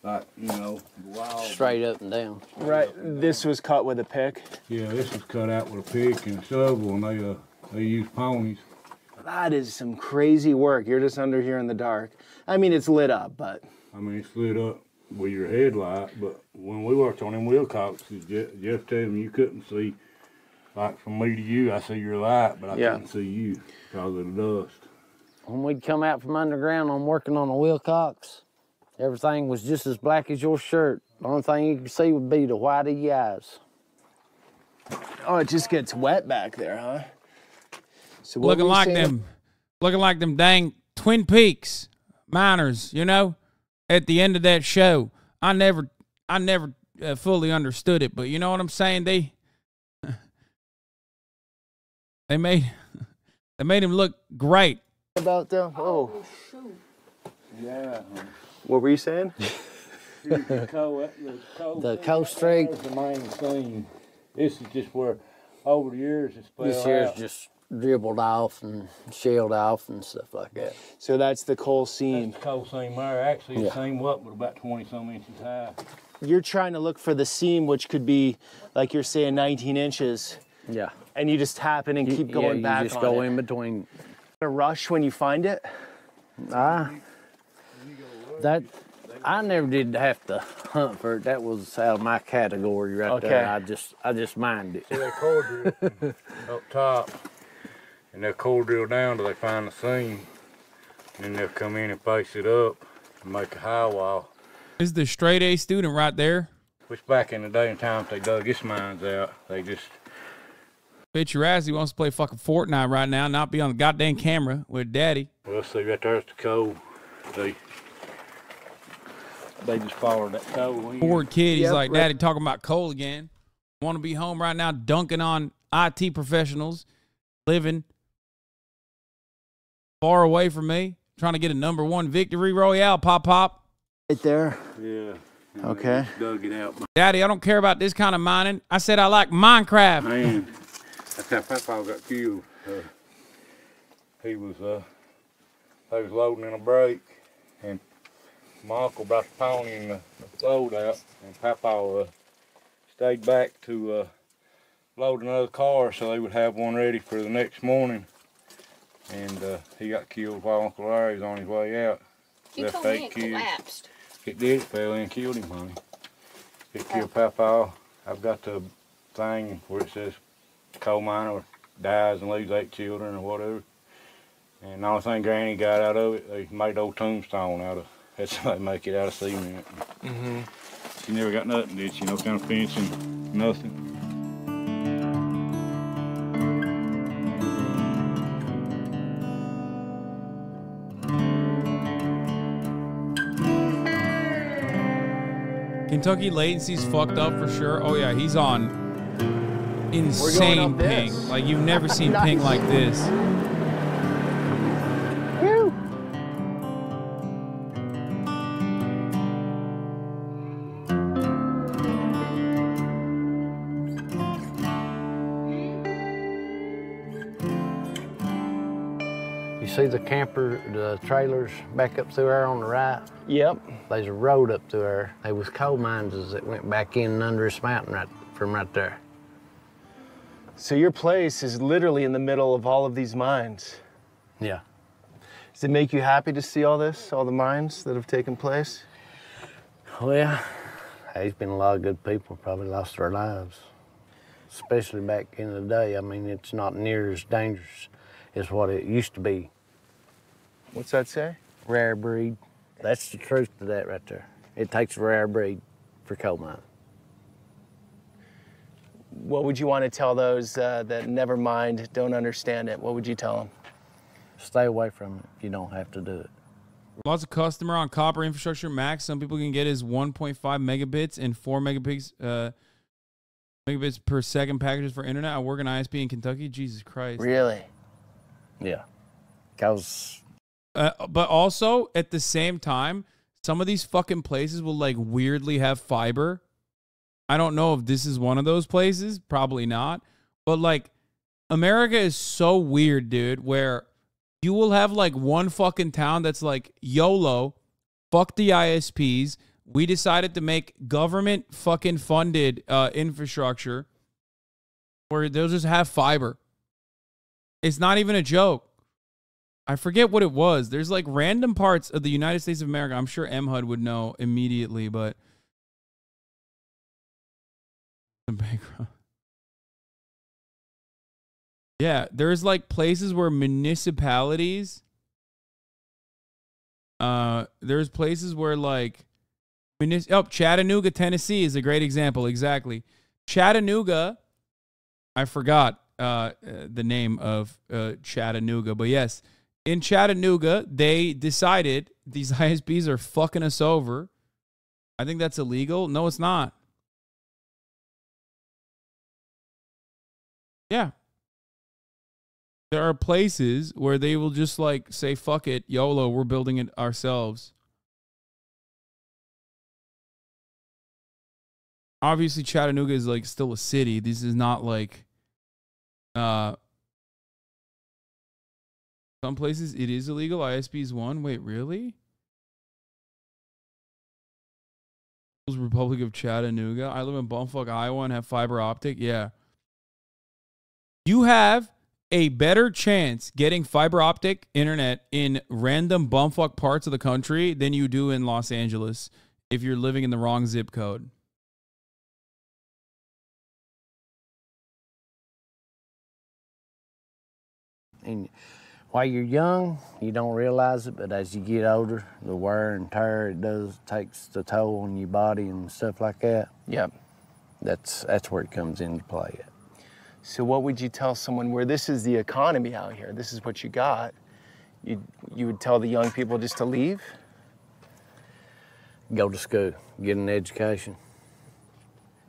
Like, the wall. Straight up and down. Right. This was cut with a pick. Yeah, this was cut out with a pick and a shovel, and they use ponies. That is some crazy work. You're just under here in the dark. I mean, it's lit up, but... I mean, it's lit up with your headlight, but when we worked on them Wilcox, Jeff told me you couldn't see. Like from me to you, I see your light, but I couldn't see you because of the dust. When we'd come out from underground on working on a Wilcox, everything was just as black as your shirt. The only thing you could see would be the white of your eyes. Oh, it just gets wet back there, huh? So looking like them dang Twin Peaks miners, at the end of that show. I never fully understood it, but you know what I'm saying? They made him look great. About them? Oh. Yeah. What were you saying? The coast streak. The main thing. This is just where over the years it's fell This year's out. just dribbled off and shelled off and stuff like that. So that's the coal seam. That's the coal seam there. Actually, the seam up was about 20-some inches high. You're trying to look for the seam, which could be, like you're saying, 19 inches. Yeah. And you just tap in and keep going back on it. You just go in between. A rush when you find it? I never did have to hunt for it. That was out of my category right there. I just mined it. See that core drill up top, and they'll core drill down till they find the seam. And then they'll come in and face it up and make a high wall. This is the straight A student right there. Which back in the day and time they dug this mines out, they just... Bet your ass he wants to play fucking Fortnite right now, not be on the goddamn camera with daddy. Well, see, right there's the coal. They just followed that coal in. Poor kid, he's like, Daddy talking about coal again. Want to be home right now dunking on IT professionals, living far away from me, trying to get a #1 victory royale, pop. Right there? Yeah. Okay. Dug it out. Daddy, I don't care about this kind of mining. I said I like Minecraft. Man, that's how Papa got killed. They was loading in a break, and my uncle brought the pony and the load out, and Papa stayed back to load another car so they would have one ready for the next morning. And he got killed while Uncle Larry was on his way out. You told me it collapsed. It did. It fell in and killed him, honey. It killed Papa. I've got the thing where it says coal miner dies and leaves 8 children or whatever. And the only thing Granny got out of it, they made old tombstone out of. That's how they make it out of cement. Mm-hmm. She never got nothing, did she? No kind of fencing, nothing. Kentucky latency's fucked up for sure. Oh yeah, he's on insane ping. Like you've never seen ping like this. see the camper, the trailers back up through there on the right? Yep. There's a road up through there. There was coal mines that went back in and under this mountain from right there. So your place is literally in the middle of all of these mines. Yeah. Does it make you happy to see all this, all the mines that have taken place? Well, there's been a lot of good people probably lost their lives, especially back in the day. I mean, it's not near as dangerous as what it used to be. What's that say? Rare breed. That's the truth to that right there. It takes a rare breed for coal mining. What would you want to tell those that never mind, don't understand it? What would you tell them? Stay away from it if you don't have to do it. Lots of customer on copper infrastructure max. Some people can get is 1.5 megabits and 4 megabits per second packages for internet. I work in ISP in Kentucky. Jesus Christ. Really? Yeah. Cause but also at the same time, some of these fucking places will like weirdly have fiber. I don't know if this is one of those places. Probably not. But like America is so weird, dude, where you will have like one fucking town that's like, YOLO, fuck the ISPs. We decided to make government fucking funded infrastructure where they'll just have fiber. It's not even a joke. I forget what it was. There's like random parts of the United States of America. I'm sure MHUD would know immediately, but yeah, there's like places where municipalities, there's places where like, Chattanooga, Tennessee is a great example. Exactly. Chattanooga, I forgot the name of Chattanooga, but yes, in Chattanooga, they decided these ISPs are fucking us over. I think that's illegal. No, it's not. Yeah. There are places where they will just like say, fuck it, YOLO, we're building it ourselves. Obviously, Chattanooga is like still a city. This is not like some places it is illegal. ISP is one. Wait, really? Republic of Chattanooga. I live in bumfuck Iowa and have fiber optic. Yeah. You have a better chance getting fiber optic internet in random bumfuck parts of the country than you do in Los Angeles if you're living in the wrong zip code. And while you're young, you don't realize it, but as you get older, the wear and tear it takes the toll on your body and stuff like that. Yep. That's where it comes into play. So what would you tell someone where this is the economy out here? This is what you got. You would tell the young people just to leave? Go to school, get an education.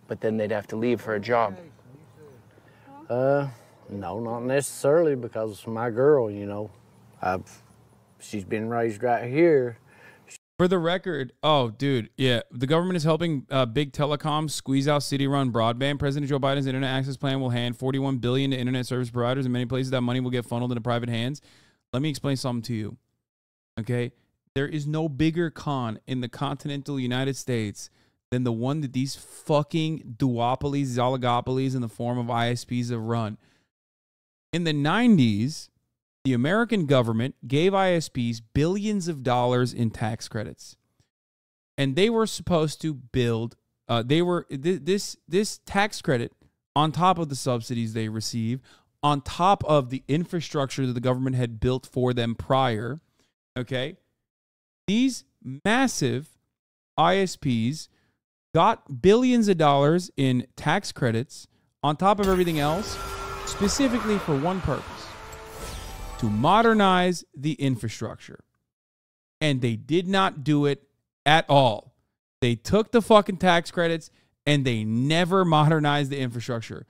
But then they'd have to leave for a job. No, not necessarily, because my girl, you know, she's been raised right here. For the record, oh, dude, yeah, the government is helping big telecoms squeeze out city-run broadband. President Joe Biden's internet access plan will hand $41 billion to internet service providers. In many places, that money will get funneled into private hands. Let me explain something to you, okay? There is no bigger con in the continental United States than the one that these fucking duopolies, these oligopolies in the form of ISPs have run. In the 90s, the American government gave ISPs billions of dollars in tax credits. And they were supposed to build, this tax credit on top of the subsidies they receive, on top of the infrastructure that the government had built for them prior, okay? These massive ISPs got billions of dollars in tax credits on top of everything else, specifically for one purpose: to modernize the infrastructure. And they did not do it at all. They took the fucking tax credits and they never modernized the infrastructure.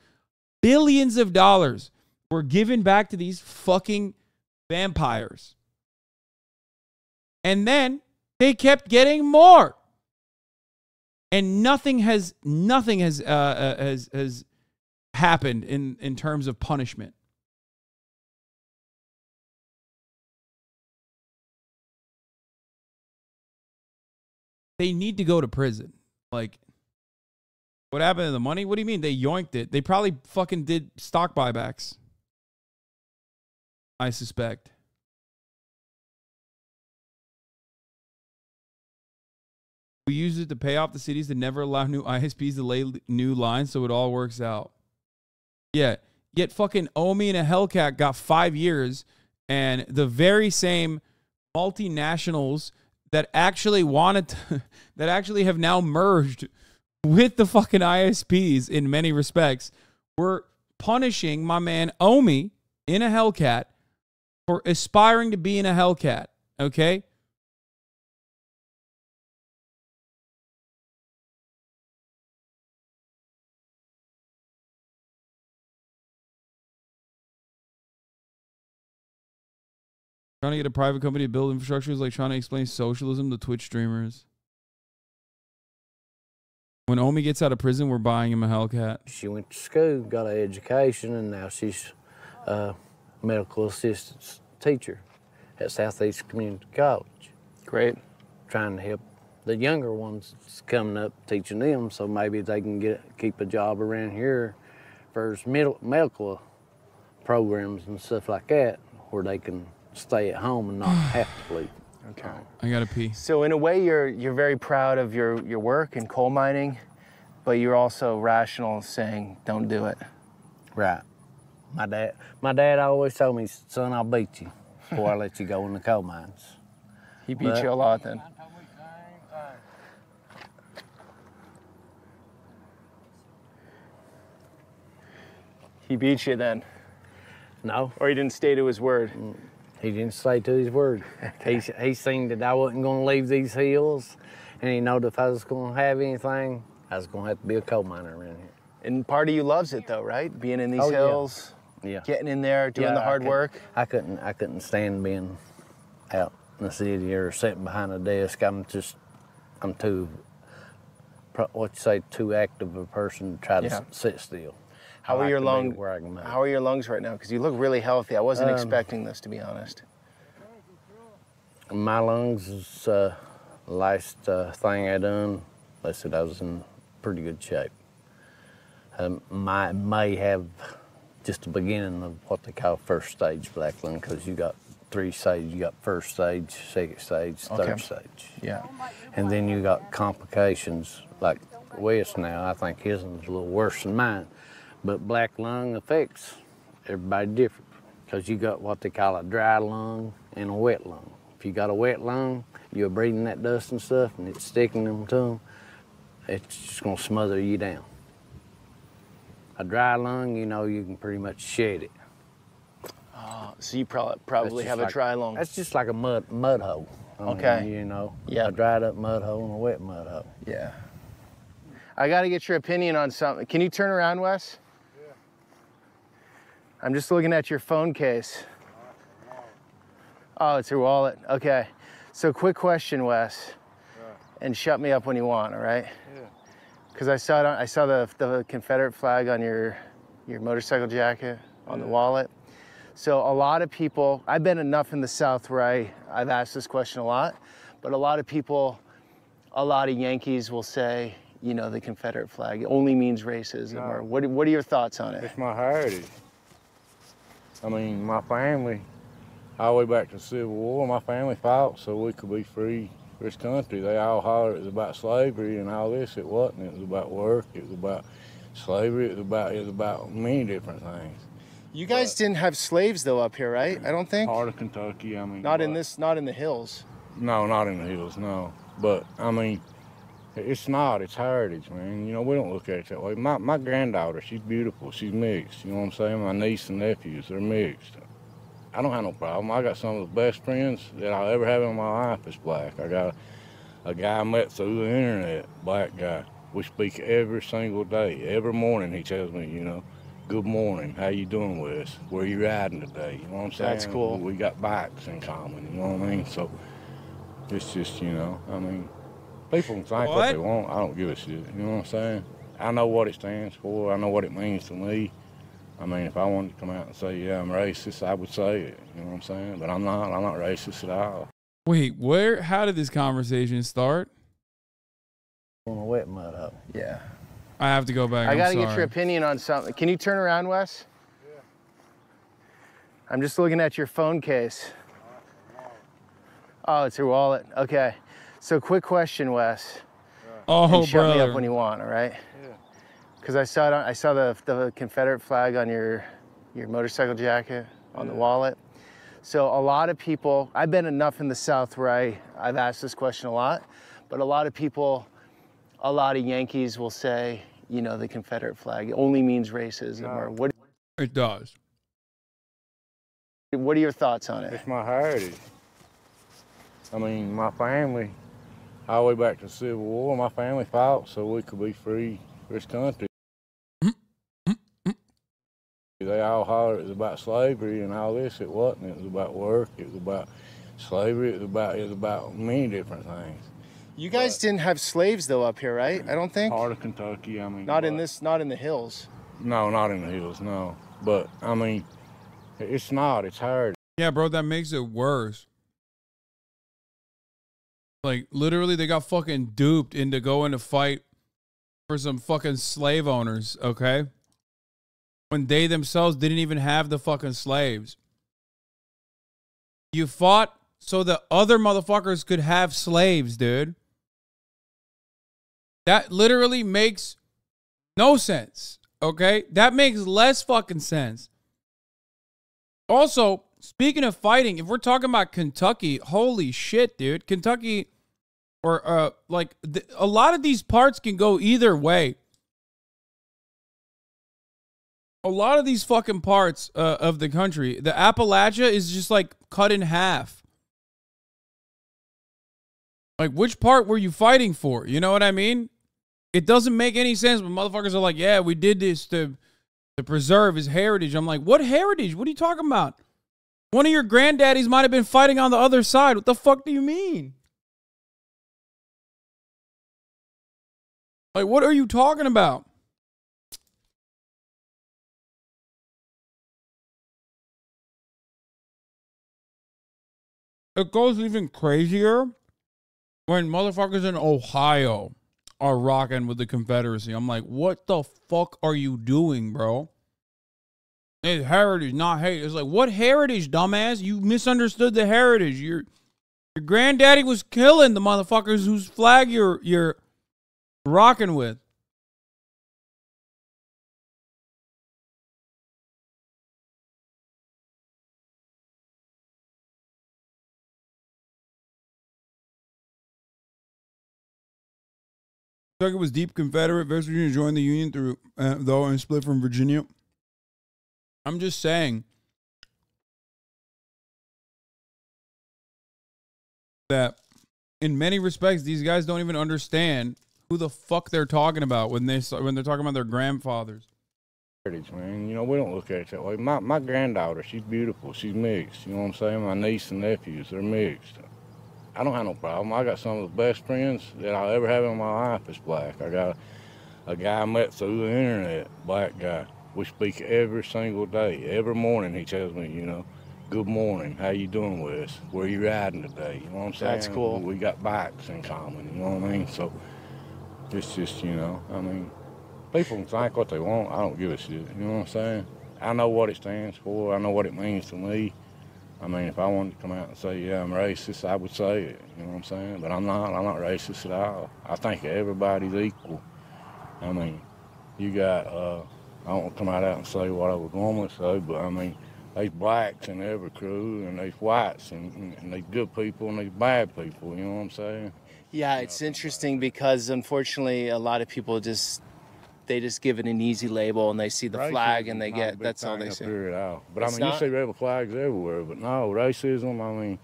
Billions of dollars were given back to these fucking vampires. And then they kept getting more. And nothing has happened in terms of punishment. they need to go to prison. Like, what happened to the money? What do you mean they yoinked it? They probably fucking did stock buybacks. I suspect. We use it to pay off the cities that never allow new ISPs to lay new lines, so it all works out. Yeah, yet fucking Omi and a Hellcat got 5 years, and the very same multinationals that actually wanted to, that actually have now merged with the fucking ISPs in many respects, were punishing my man Omi in a Hellcat for aspiring to be in a Hellcat, okay? Trying to get a private company to build infrastructure is like trying to explain socialism to Twitch streamers. When Omi gets out of prison, we're buying him a Hellcat. She went to school, got an education, and now she's a medical assistant teacher at Southeast Community College. Great. Trying to help the younger ones coming up, teaching them, so maybe they can keep a job around here for medical programs and stuff like that, where they can stay at home and not have to leave. Okay. I gotta pee. So in a way, you're very proud of your work in coal mining, but you're also rational, saying don't do it. Right. My dad always told me, son, I'll beat you before I let you go in the coal mines. He beat you a lot then. He beat you then? No. Or he didn't stay to his word? He didn't stay to his word. He seen that I wasn't going to leave these hills, and he knew that if I was going to have anything, I was going to have to be a coal miner around here. And part of you loves it though, right? Being in these hills, yeah. Getting in there, doing the hard work. I couldn't stand being out in the city or sitting behind a desk. I'm too, too active a person to try to sit still. How are your lungs? How are your lungs right now? Because you look really healthy. I wasn't expecting this, to be honest. My lungs is the last thing I done. They said I was in pretty good shape. May have just the beginning of what they call first stage black lung, because you got 3 stages. You got first stage, second stage, third stage. Yeah. And then you got complications like Wes now. I think his one's a little worse than mine. But black lung affects everybody different, because you got what they call a dry lung and a wet lung. If you got a wet lung, you're breathing that dust and stuff, and it's sticking them to them, it's just gonna smother you down. A dry lung, you know, you can pretty much shed it. Oh, so you probably have a dry lung. That's just like a mud hole. Okay. You know, yeah. A dried up mud hole and a wet mud hole. Yeah. I got to get your opinion on something. Can you turn around, Wes? Yeah. I'm just looking at your phone case. Oh, it's your wallet. Okay. So quick question, Wes. Yeah. And shut me up when you want, all right? Yeah. Because I saw the Confederate flag on your motorcycle jacket on the wallet. So a lot of people, I've been enough in the South where I've asked this question a lot, but a lot of people, a lot of Yankees will say, you know, the Confederate flag only means racism. No. Or what are your thoughts on it? It's my heritage. I mean, my family, all the way back to the Civil War, my family fought so we could be free for this country. They all hollered it was about slavery and all this. It wasn't. It was about work. It was about slavery. It was about many different things. You guys didn't have slaves though up here, right? I don't think. Part of Kentucky, I mean. Not in the hills. No, not in the hills, no. But I mean, it's heritage, man. You know, we don't look at it that way. My granddaughter, she's beautiful. She's mixed. You know what I'm saying? My niece and nephews, they're mixed. I don't have no problem. I got some of the best friends that I'll ever have in my life is black. I got a guy I met through the internet, black guy. We speak every single day. Every morning he tells me, you know, good morning, how you doing, Wes? Where you riding today? You know what I'm saying? That's cool. We got bikes in common, you know what I mean? So it's just, you know, I mean, people can think what they want. I don't give a shit, you know what I'm saying? I know what it stands for. I know what it means to me. I mean, if I wanted to come out and say, yeah, I'm racist, I would say it, you know what I'm saying? But I'm not racist at all. Wait, how did this conversation start? Want to wet mud up. Yeah. I have to go back. I gotta get your opinion on something. Can you turn around, Wes? Yeah. I'm just looking at your phone case. Oh, it's your wallet. Okay. So quick question, Wes. Oh, and shut me brother. up when you want, all right? Yeah. Because I saw the Confederate flag on your motorcycle jacket on the wallet. So a lot of people, I've been enough in the South where I've asked this question a lot, but a lot of people, a lot of Yankees will say, you know, the Confederate flag only means racism. Or what? It does. What are your thoughts on it? It's my heritage. I mean, my family, all the way back to the Civil War, my family fought so we could be free for this country. They all hollered it was about slavery and all this. It wasn't. It was about work. It was about slavery. It was about many different things. You guys didn't have slaves though up here, right? I don't think. Part of Kentucky. I mean, not in the hills. No, not in the hills. No, but I mean, it's not. It's hard. Yeah, bro, that makes it worse. Like, literally, they got fucking duped into going to fight for some fucking slave owners, okay? When they themselves didn't even have the fucking slaves. You fought so the other motherfuckers could have slaves, dude. That literally makes no sense, okay? That makes less fucking sense. Also, speaking of fighting, if we're talking about Kentucky, holy shit, dude. Kentucky, or a lot of these parts can go either way. A lot of these fucking parts of the country, the Appalachia is just like cut in half. Like, which part were you fighting for? You know what I mean? It doesn't make any sense when motherfuckers are like, yeah, we did this to preserve his heritage. I'm like, what heritage? What are you talking about? One of your granddaddies might have been fighting on the other side. What the fuck do you mean? Like, what are you talking about? It goes even crazier when motherfuckers in Ohio are rocking with the Confederacy. I'm like, what the fuck are you doing, bro? It's heritage, not hate. It's like, what heritage, dumbass? You misunderstood the heritage. Your granddaddy was killing the motherfuckers whose flag you're rocking with. Kentucky was deep Confederate. West Virginia joined the Union through though and split from Virginia. I'm just saying that in many respects, these guys don't even understand who the fuck they're talking about when they're talking about their grandfathers. Man, you know, we don't look at it that way. My granddaughter, she's beautiful. She's mixed. You know what I'm saying? My niece and nephews, they're mixed. I don't have no problem. I got some of the best friends that I'll ever have in my life is black. I got a guy I met through the internet, black guy. We speak every single day. Every morning he tells me, you know, good morning, how you doing, Wes? Where you riding today? You know what I'm saying? That's cool. We got bikes in common, you know what I mean? So it's just, you know, I mean, people can think what they want. I don't give a shit, you know what I'm saying? I know what it stands for. I know what it means to me. I mean, if I wanted to come out and say, yeah, I'm racist, I would say it, you know what I'm saying? But I'm not racist at all. I think everybody's equal. I mean, you got, I don't come out and say what I would normally say, but I mean, there's blacks in every crew, and there's whites, and there's good people, and there's bad people, you know what I'm saying? Yeah, it's interesting because unfortunately a lot of people just give it an easy label and they see the flag and they get, that's all they see. But I mean, you see rebel flags everywhere, but no, racism, I mean,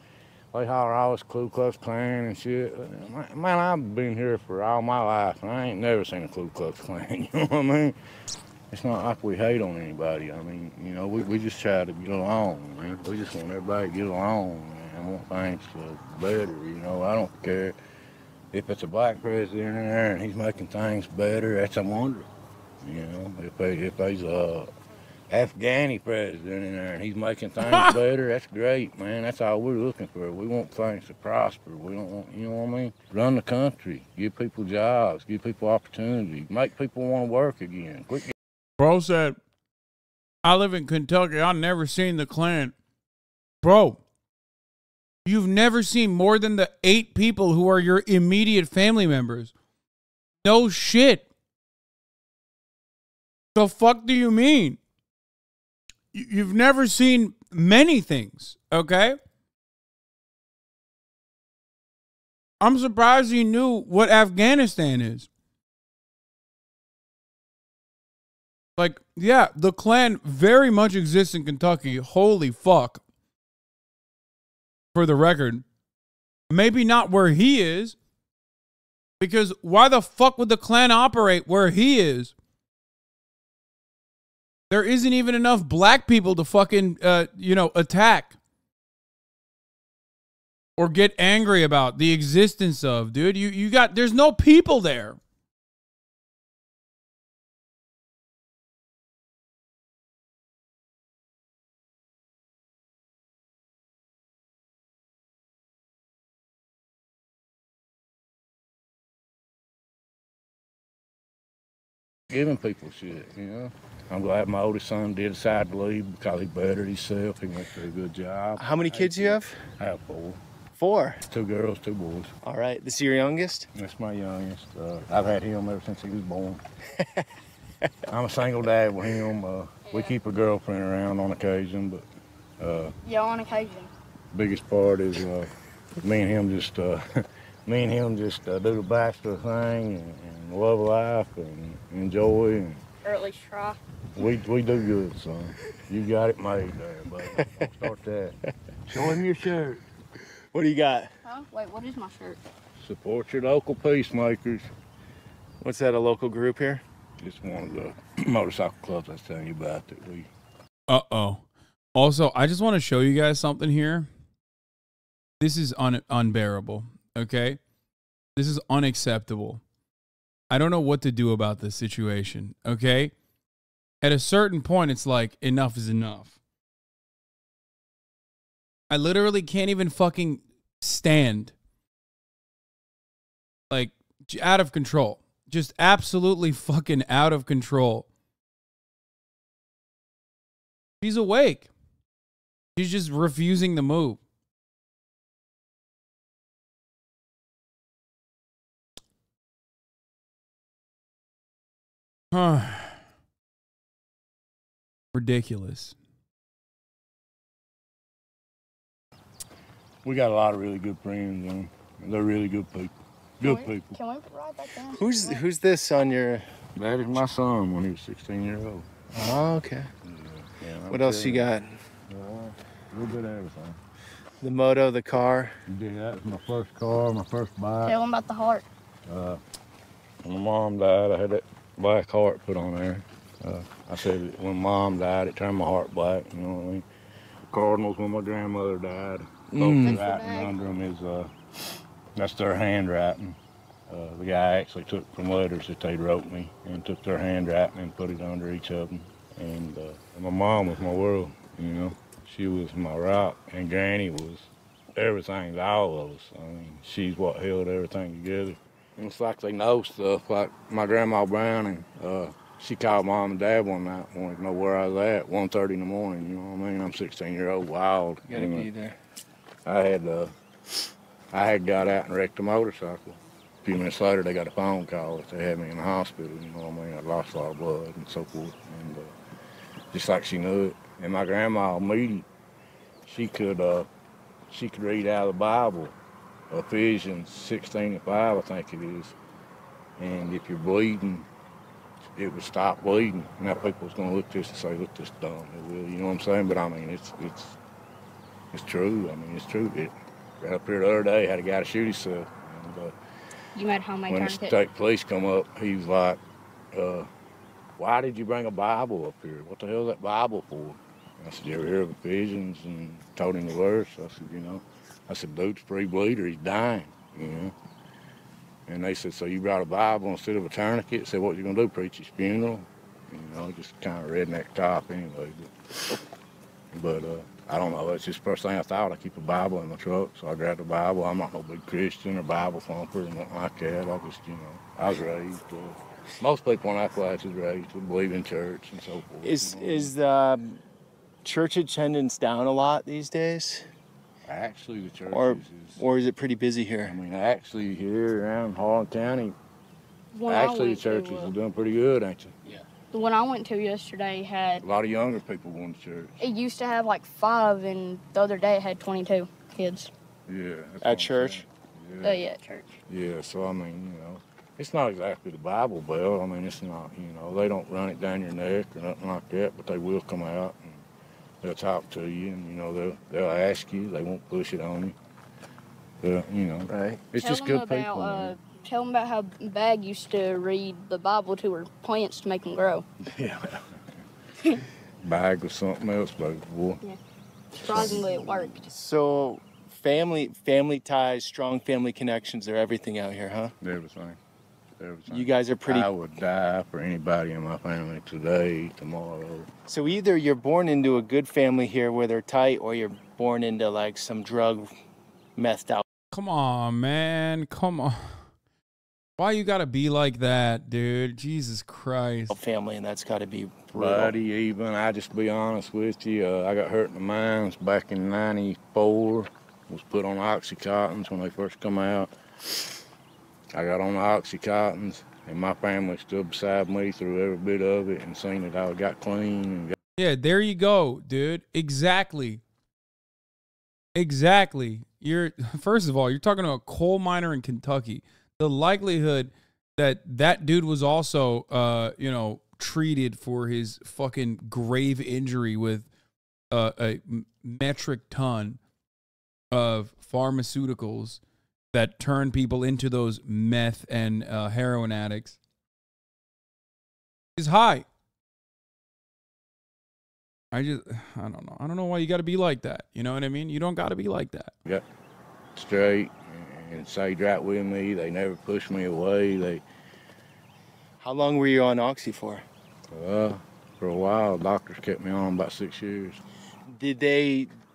they holler all this Ku Klux Klan and shit. Man, I've been here for all my life and I ain't never seen a Ku Klux Klan, you know what I mean? It's not like we hate on anybody. I mean, you know, we just try to get along, man. We just want everybody to get along, man. I want things to better, you know. I don't care if it's a black president in there and he's making things better, that's a wonder. You know, if there's Afghani president in there, and he's making things better. That's great, man. That's all we're looking for. We want things to prosper. We don't want, you know what I mean? Run the country, give people jobs, give people opportunity, make people want to work again. Bro said, I live in Kentucky. I've never seen the Klan. Bro, you've never seen more than the 8 people who are your immediate family members. No shit. The fuck do you mean? You've never seen many things, okay? I'm surprised you knew what Afghanistan is. Like, yeah, the Klan very much exists in Kentucky. Holy fuck. For the record. Maybe not where he is. Because why the fuck would the Klan operate where he is? There isn't even enough black people to fucking, attack. Or get angry about the existence of, dude. There's no people there. Giving people shit, you know. I'm glad my oldest son did decide to leave because he bettered himself. He went through a good job. How many kids do you have? I have 4. 4? 2 girls, 2 boys. All right. This is your youngest? That's my youngest. I've had him ever since he was born. I'm a single dad with him. We keep a girlfriend around on occasion, but yeah, on occasion. Biggest part is me and him just do the bachelor thing and love life and enjoy. And or at least try. We do good, son. You got it made there, buddy. Don't start that. Show him your shirt. What do you got? Huh? Wait, what is my shirt? Support your local peacemakers. What's that, a local group here? It's one of the motorcycle clubs I was telling you about that we... Uh-oh. Also, I just want to show you guys something here. This is unbearable, okay? This is unacceptable. I don't know what to do about this situation, okay? At a certain point, it's like, enough is enough. I literally can't even fucking stand. Like, out of control. Just absolutely fucking out of control. She's awake. She's just refusing to move. Ridiculous. We got a lot of really good friends, and they're really good people. Good people. Can we ride back down? Who's this on your... That is my son when he was 16 years old. Oh, okay. Yeah, what else you got? A little bit of everything. The moto, the car. Yeah, that was my first car, my first bike. Tell them about the heart. When my mom died, I had that black heart put on there. I said that when Mom died, it turned my heart black, you know what I mean? The Cardinals, when my grandmother died, both writing under them is, that's their handwriting. The guy actually took from letters that they wrote me and took their handwriting and put it under each of them. And my mom was my world, you know? She was my rock, and Granny was everything to all of us. I mean, she's what held everything together. And it's like they know stuff, like my grandma Browning, she called Mom and Dad one night, wanted to know where I was at, 1:30 in the morning, you know what I mean? I'm 16-year-old, wild. You gotta be there. I had got out and wrecked a motorcycle. A few minutes later, they got a phone call that they had me in the hospital, you know what I mean? I lost a lot of blood and so forth, and just like she knew it. And my grandma, immediately, she could read out of the Bible, Ephesians 16:5, I think it is. And if you're bleeding, it would stop bleeding. Now people's gonna look at this and say, look, this dumb. It will, you know what I'm saying? But I mean, it's true. I mean, it's true. Right up here the other day, had a guy to shoot himself. And, you made homemade when the state police come up, he was like, why did you bring a Bible up here? What the hell is that Bible for? I said, you ever hear of Ephesians? And told him the verse. I said, you know. I said, dude's a free bleeder. He's dying, you know. And they said, so you brought a Bible instead of a tourniquet? I said, what you going to do, preach his funeral? You know, just kind of redneck top anyway. But I don't know. It's just the first thing I thought. I keep a Bible in my truck, so I grabbed the Bible. I'm not no big Christian or Bible thumper or nothing like that. I just, you know, I was raised. Most people in our class is raised to believe in church and so forth. Is church attendance down a lot these days? Actually, the church or is it pretty busy here? I mean, actually, here around Harlan County, actually, the churches are doing pretty good, ain't you? Yeah. The one I went to yesterday had... A lot of younger people going to church. It used to have like 5, and the other day it had 22 kids. Yeah. At church? Yeah. Yeah, at church. Yeah, so, I mean, you know, it's not exactly the Bible Belt. I mean, it's not, you know, they don't run it down your neck or nothing like that, but they will come out and they'll talk to you, and, you know, they'll ask you. They won't push it on you. You know, right. It's Tell just good them people. About, tell them about how Bag used to read the Bible to her plants to make them grow. Yeah. Bag was something else, baby, boy. Yeah. Surprisingly, it worked. So, family ties, strong family connections are everything out here, huh? Everything. You guys are pretty... I would die for anybody in my family today, tomorrow. So either you're born into a good family here where they're tight, or you're born into like some drug methed out. Come on, man. Come on. Why you gotta be like that, dude? Jesus Christ. Family, and that's gotta be brutal. Buddy, even, I just be honest with you, I got hurt in the mines back in '94. Was put on Oxycontins when they first come out. I got on the Oxycontins, and my family stood beside me through every bit of it and seen that I got clean. And Yeah, there you go, dude. Exactly. Exactly. First of all, you're talking to a coal miner in Kentucky. The likelihood that that dude was also, you know, treated for his fucking grave injury with a metric ton of pharmaceuticals that turn people into those meth and heroin addicts is high. I don't know. I don't know why you got to be like that. You know what I mean? You don't got to be like that. got straight and stayed right with me. They never pushed me away. How long were you on Oxy for? For a while, doctors kept me on about 6 years.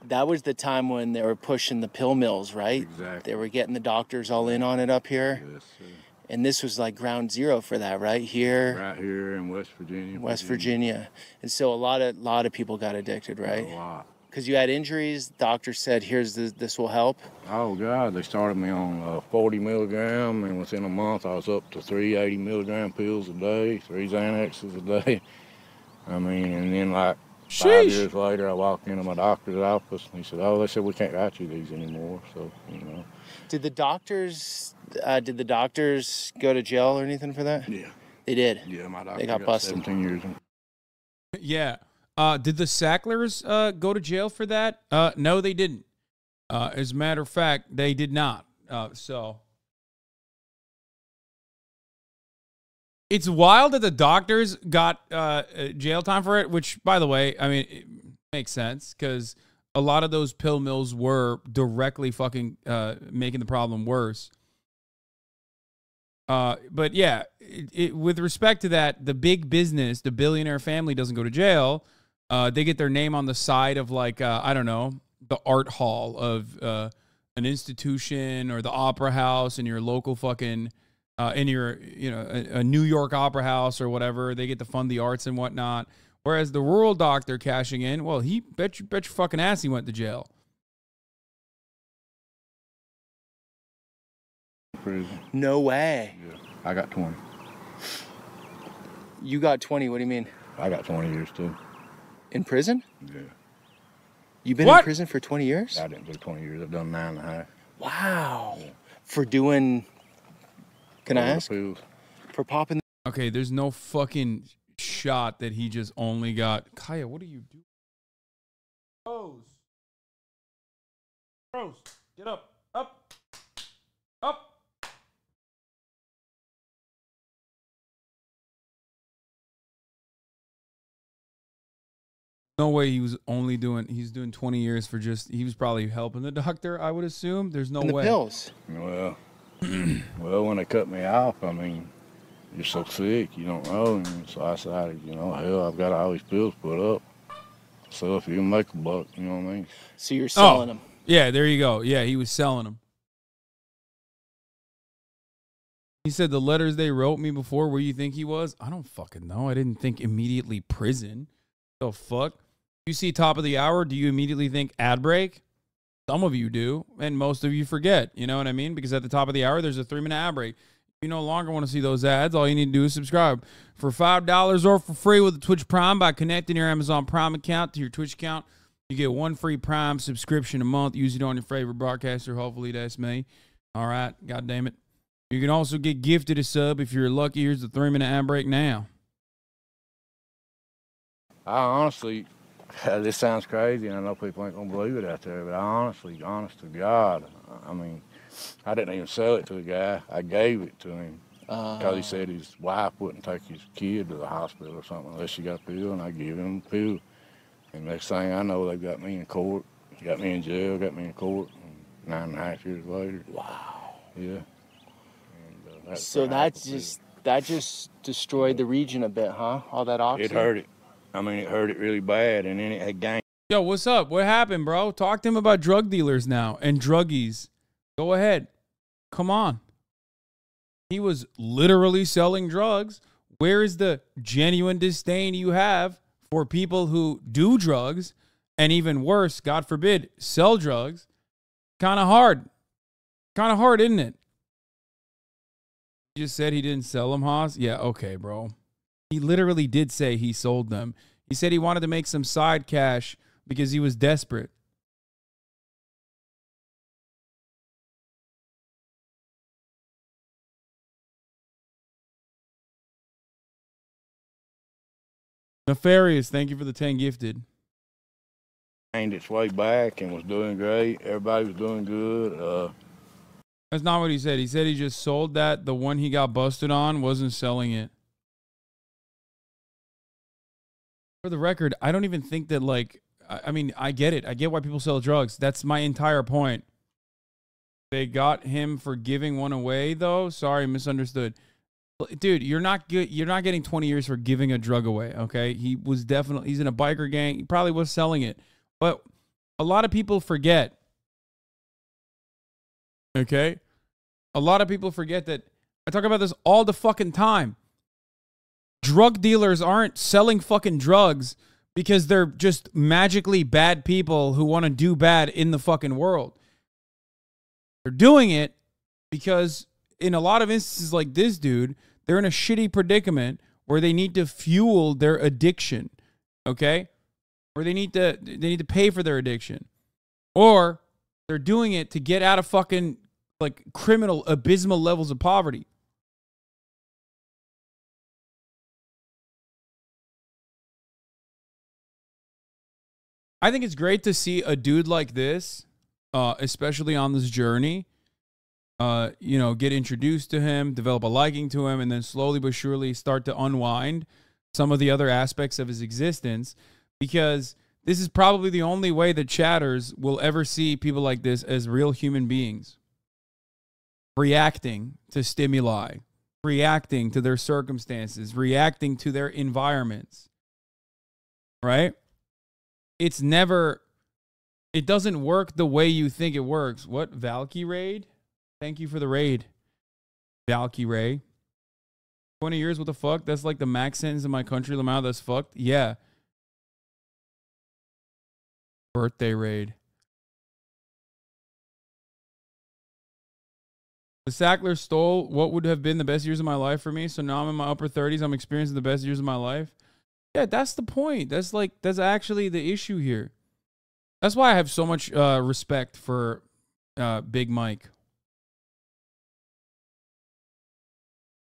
That was the time when they were pushing the pill mills, right? Exactly. They were getting the doctors all in on it up here. Yes, sir. And this was like ground zero for that, right? Here. Right here in West Virginia. West Virginia. And so a lot of people got addicted, right? A lot. Because you had injuries, doctor said, this will help. Oh, God, they started me on 40 milligram, and within a month I was up to 3 80 milligram pills a day, 3 Xanaxes a day. I mean, and then like 5 years later, I walked into my doctor's office, and he said, oh, they said we can't write you these anymore, so, you know. Did the doctors go to jail or anything for that? Yeah. They did? Yeah, my doctor they got busted. 17 years. Yeah. Did the Sacklers go to jail for that? No, they didn't. As a matter of fact, they did not. So it's wild that the doctors got jail time for it, which, by the way, I mean, it makes sense because a lot of those pill mills were directly fucking making the problem worse. But yeah, with respect to that, the big business, the billionaire family doesn't go to jail. They get their name on the side of like, I don't know, the art hall of an institution or the opera house in your local fucking, in your, you know, a New York opera house or whatever. They get to fund the arts and whatnot. Whereas the rural doctor cashing in, well, he bet your fucking ass he went to jail. Prison. No way. Yeah, I got 20. You got 20, what do you mean? I got 20 years too. In prison? Yeah. You've been in prison for 20 years? I didn't do 20 years. I've done 9.5. Wow. Yeah. For doing, can I ask? Pills. For popping. Okay, there's no fucking shot that he just only got. Kaya, what are you doing? Rose, get up. Up. No way he's doing 20 years for he was probably helping the doctor, I would assume. There's no way. The pills. Well, when they cut me off, I mean, you're so sick, you don't know. And so I decided, you know, hell, I've got all these pills put up. So if you can make a buck, you know what I mean? So you're selling them. Yeah, there you go. Yeah, he was selling them. He said the letters they wrote me before, where you think he was? I don't fucking know. I didn't think immediately prison. The fuck? You see top of the hour, do you immediately think ad break? Some of you do, and most of you forget. You know what I mean? Because at the top of the hour, there's a 3-minute ad break. If you no longer want to see those ads, all you need to do is subscribe for $5 or for free with the Twitch Prime by connecting your Amazon Prime account to your Twitch account. You get 1 free Prime subscription a month. Use it on your favorite broadcaster. Hopefully that's me. All right. God damn it. You can also get gifted a sub if you're lucky. Here's the 3-minute ad break now. I honestly, this sounds crazy, and I know people ain't gonna believe it out there, but I honestly, honest to God, I mean, I didn't even sell it to the guy. I gave it to him because he said his wife wouldn't take his kid to the hospital or something unless she got a pill, and I give him a pill. And next thing I know, they got me in court, got me in jail, got me in court, and 9.5 years later. Wow. Yeah. And, so that just destroyed the region a bit, huh? All that oxy? It hurt it. I mean, it hurt it really bad, and then it had gang. Yo, what's up? What happened, bro? Talk to him about drug dealers now and druggies. Go ahead. Come on. He was literally selling drugs. Where is the genuine disdain you have for people who do drugs and even worse, God forbid, sell drugs? Kind of hard. Kind of hard, isn't it? You just said he didn't sell them, Haas? Yeah, okay, bro. He literally did say he sold them. He said he wanted to make some side cash because he was desperate. Nefarious, thank you for the 10 gifted. Gained its way back and was doing great. Everybody was doing good. That's not what he said. He said he just sold that. The one he got busted on wasn't selling it. For the record, I don't even think that, like, I mean, I get it. I get why people sell drugs. That's my entire point. They got him for giving one away, though. Sorry, misunderstood. Dude, you're not good. You're not getting 20 years for giving a drug away, okay? He's in a biker gang. He probably was selling it. But a lot of people forget, okay? A lot of people forget that. I talk about this all the fucking time. Drug dealers aren't selling fucking drugs because they're just magically bad people who want to do bad in the fucking world. They're doing it because in a lot of instances like this dude, they're in a shitty predicament where they need to fuel their addiction, okay? Or they need to pay for their addiction. Or they're doing it to get out of fucking like criminal abysmal levels of poverty. I think it's great to see a dude like this, especially on this journey, you know, get introduced to him, develop a liking to him, and then slowly but surely start to unwind some of the other aspects of his existence, because this is probably the only way that chatters will ever see people like this as real human beings, reacting to stimuli, reacting to their circumstances, reacting to their environments, right? It doesn't work the way you think it works. What? Valky raid? Thank you for the raid. Valky Ray. 20 years, what the fuck? That's like the max sentence in my country, Lamau. That's fucked. Yeah. Birthday raid. The Sackler stole what would have been the best years of my life for me. So now I'm in my upper 30s. I'm experiencing the best years of my life. Yeah, that's the point. That's actually the issue here. That's why I have so much respect for Big Mike.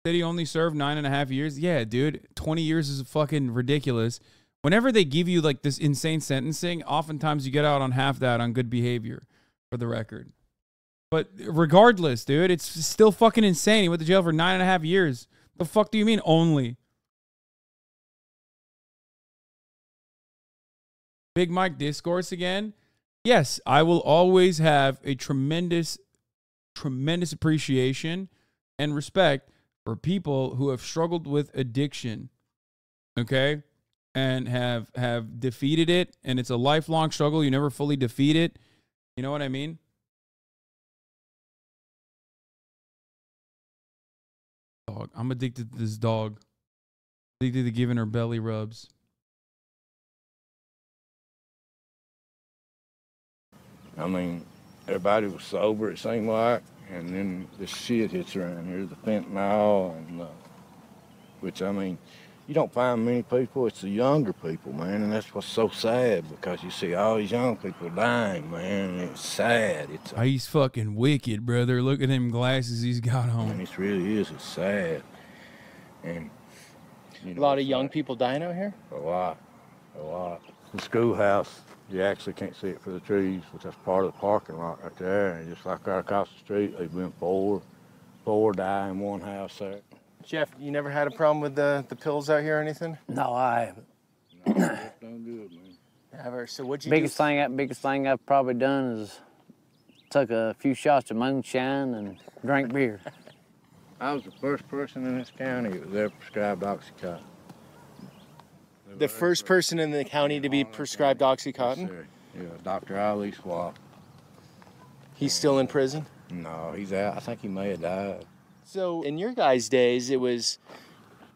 Said he only served 9.5 years. Yeah, dude, 20 years is fucking ridiculous. Whenever they give you like this insane sentencing, oftentimes you get out on half that on good behavior, for the record. But regardless, dude, it's still fucking insane. He went to jail for 9.5 years. The fuck do you mean only? Big Mike discourse again. Yes, I will always have a tremendous appreciation and respect for people who have struggled with addiction, okay, and have defeated it, and it's a lifelong struggle. You never fully defeat it. You know what I mean? Dog. I'm addicted to this dog. Addicted to giving her belly rubs. I mean, everybody was sober, it seemed like, and then this shit hits around here, the fentanyl, and which, I mean, you don't find many people. It's the younger people, man, and that's what's so sad, because you see all these young people dying, man, and it's sad. He's fucking wicked, brother. Look at them glasses he's got on. And it really is. It's sad. And you know, a lot of young people dying out here? A lot. The schoolhouse, you actually can't see it for the trees, but that's part of the parking lot right there. And just like right across the street, they've been four die in one house there. Jeff, you never had a problem with the pills out here or anything? No, I haven't. No, that's done good, man. Never. So what'd you biggest thing I've probably done is took a few shots of moonshine and drank beer. I was the first person in this county that was ever prescribed Oxycontin. The first person in the county to be prescribed Oxycontin? Yes, yeah, Dr. Ali Swap. He's still in prison? No, he's out. I think he may have died. So in your guys' days, it was,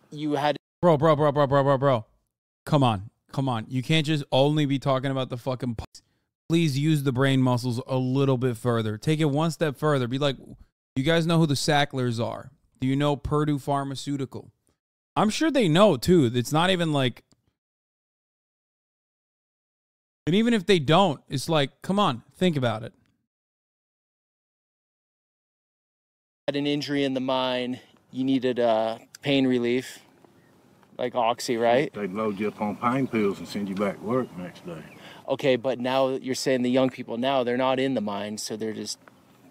you had... Bro. Come on. You can't just only be talking about the fucking... Please use the brain muscles a little bit further. Take it one step further. Be like, you guys know who the Sacklers are? Do you know Purdue Pharmaceutical? I'm sure they know, too. It's not even like... And even if they don't, it's like, come on, think about it. Had an injury in the mine, you needed pain relief, like Oxy, right? They'd load you up on pain pills and send you back to work the next day. Okay, but now you're saying the young people now, they're not in the mine, so they're just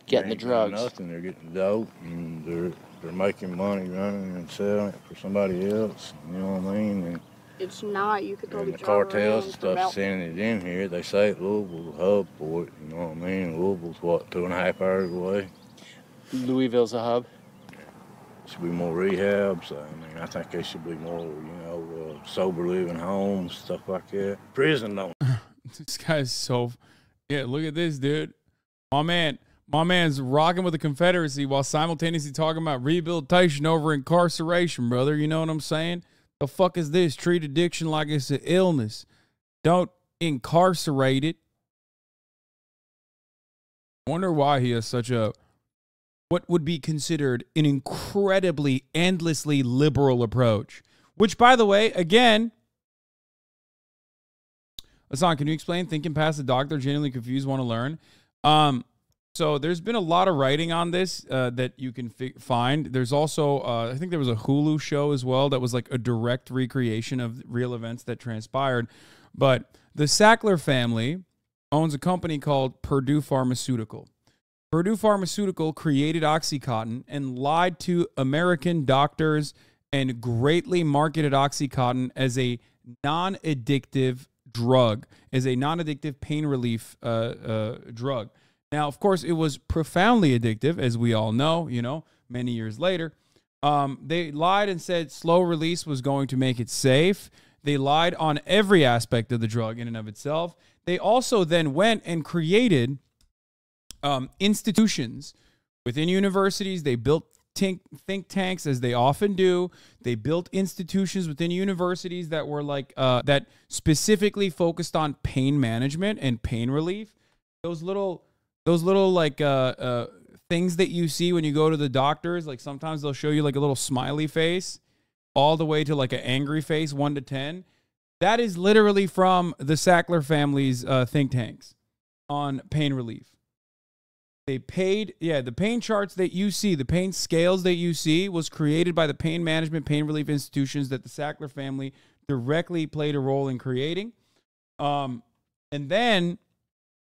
getting the drugs. Nothing. They're getting dope, and they're making money running and selling it for somebody else. You know what I mean? And It's not. You could probably the drive cartels around and for stuff about sending it in here. They say Louisville's a hub for it. You know what I mean? Louisville's what, 2.5 hours away? Louisville's a hub? Should be more rehabs. I mean, I think there should be more, sober living homes, stuff like that. Prison don't. This guy's so... Yeah, look at this, dude. My man's rocking with the Confederacy while simultaneously talking about rehabilitation over incarceration, brother. You know what I'm saying? The fuck is this? Treat addiction like it's an illness. Don't incarcerate it. I wonder why he has such a... what would be considered an incredibly, endlessly liberal approach. Which, by the way, again... Hasan, can you explain thinking past the doctor, genuinely confused, want to learn? So there's been a lot of writing on this that you can find. There's also, I think there was a Hulu show as well that was like a direct recreation of real events that transpired. But the Sackler family owns a company called Purdue Pharmaceutical. Purdue Pharmaceutical created Oxycontin and lied to American doctors and greatly marketed Oxycontin as a non-addictive drug, as a non-addictive pain relief drug. Now, of course, it was profoundly addictive, as we all know, many years later. They lied and said slow release was going to make it safe. They lied on every aspect of the drug in and of itself. They also then went and created institutions within universities. They built think tanks, as they often do. They built institutions within universities that were like that specifically focused on pain management and pain relief. Those little like things that you see when you go to the doctors, like sometimes they'll show you like a little smiley face all the way to like an angry face, 1 to 10. That is literally from the Sackler family's think tanks on pain relief. They paid, the pain charts that you see, the pain scales that you see was created by the pain management, pain relief institutions that the Sackler family directly played a role in creating. And then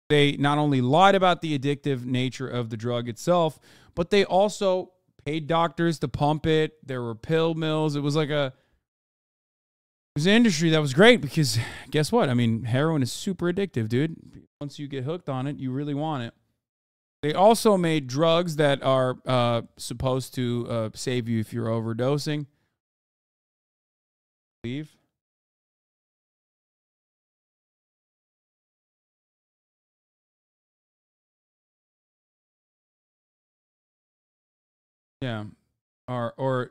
they not only lied about the addictive nature of the drug itself, but they also paid doctors to pump it. There were pill mills. It was like it was an industry that was great because guess what? I mean, heroin is super addictive, dude. Once you get hooked on it, you really want it. They also made drugs that are supposed to save you if you're overdosing. Leave. Yeah. Or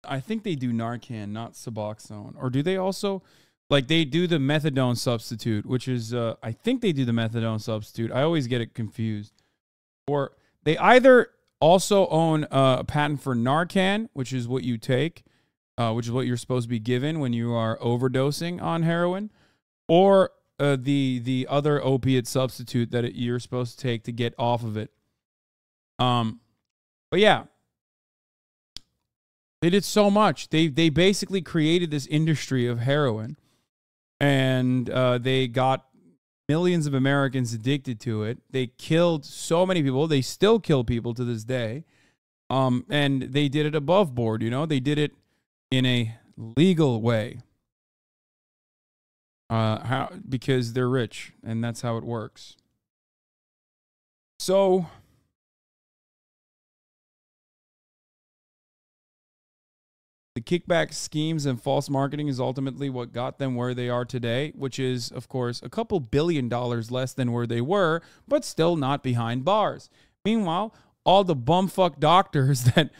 I think they do Narcan, not Suboxone. Or do they also, like, they do the methadone substitute, which is, I think they do the methadone substitute. I always get it confused. Or they either also own a patent for Narcan, which is what you take, which is what you're supposed to be given when you are overdosing on heroin, or the other opiate substitute that you're supposed to take to get off of it. But yeah, they did so much. They basically created this industry of heroin, and they got millions of Americans addicted to it. They killed so many people. They still kill people to this day. And they did it above board, you know. They did it in a legal way. Because they're rich, and that's how it works. So the kickback schemes and false marketing is ultimately what got them where they are today, which is, of course, a couple $1 billion less than where they were, but still not behind bars. Meanwhile, all the bumfuck doctors that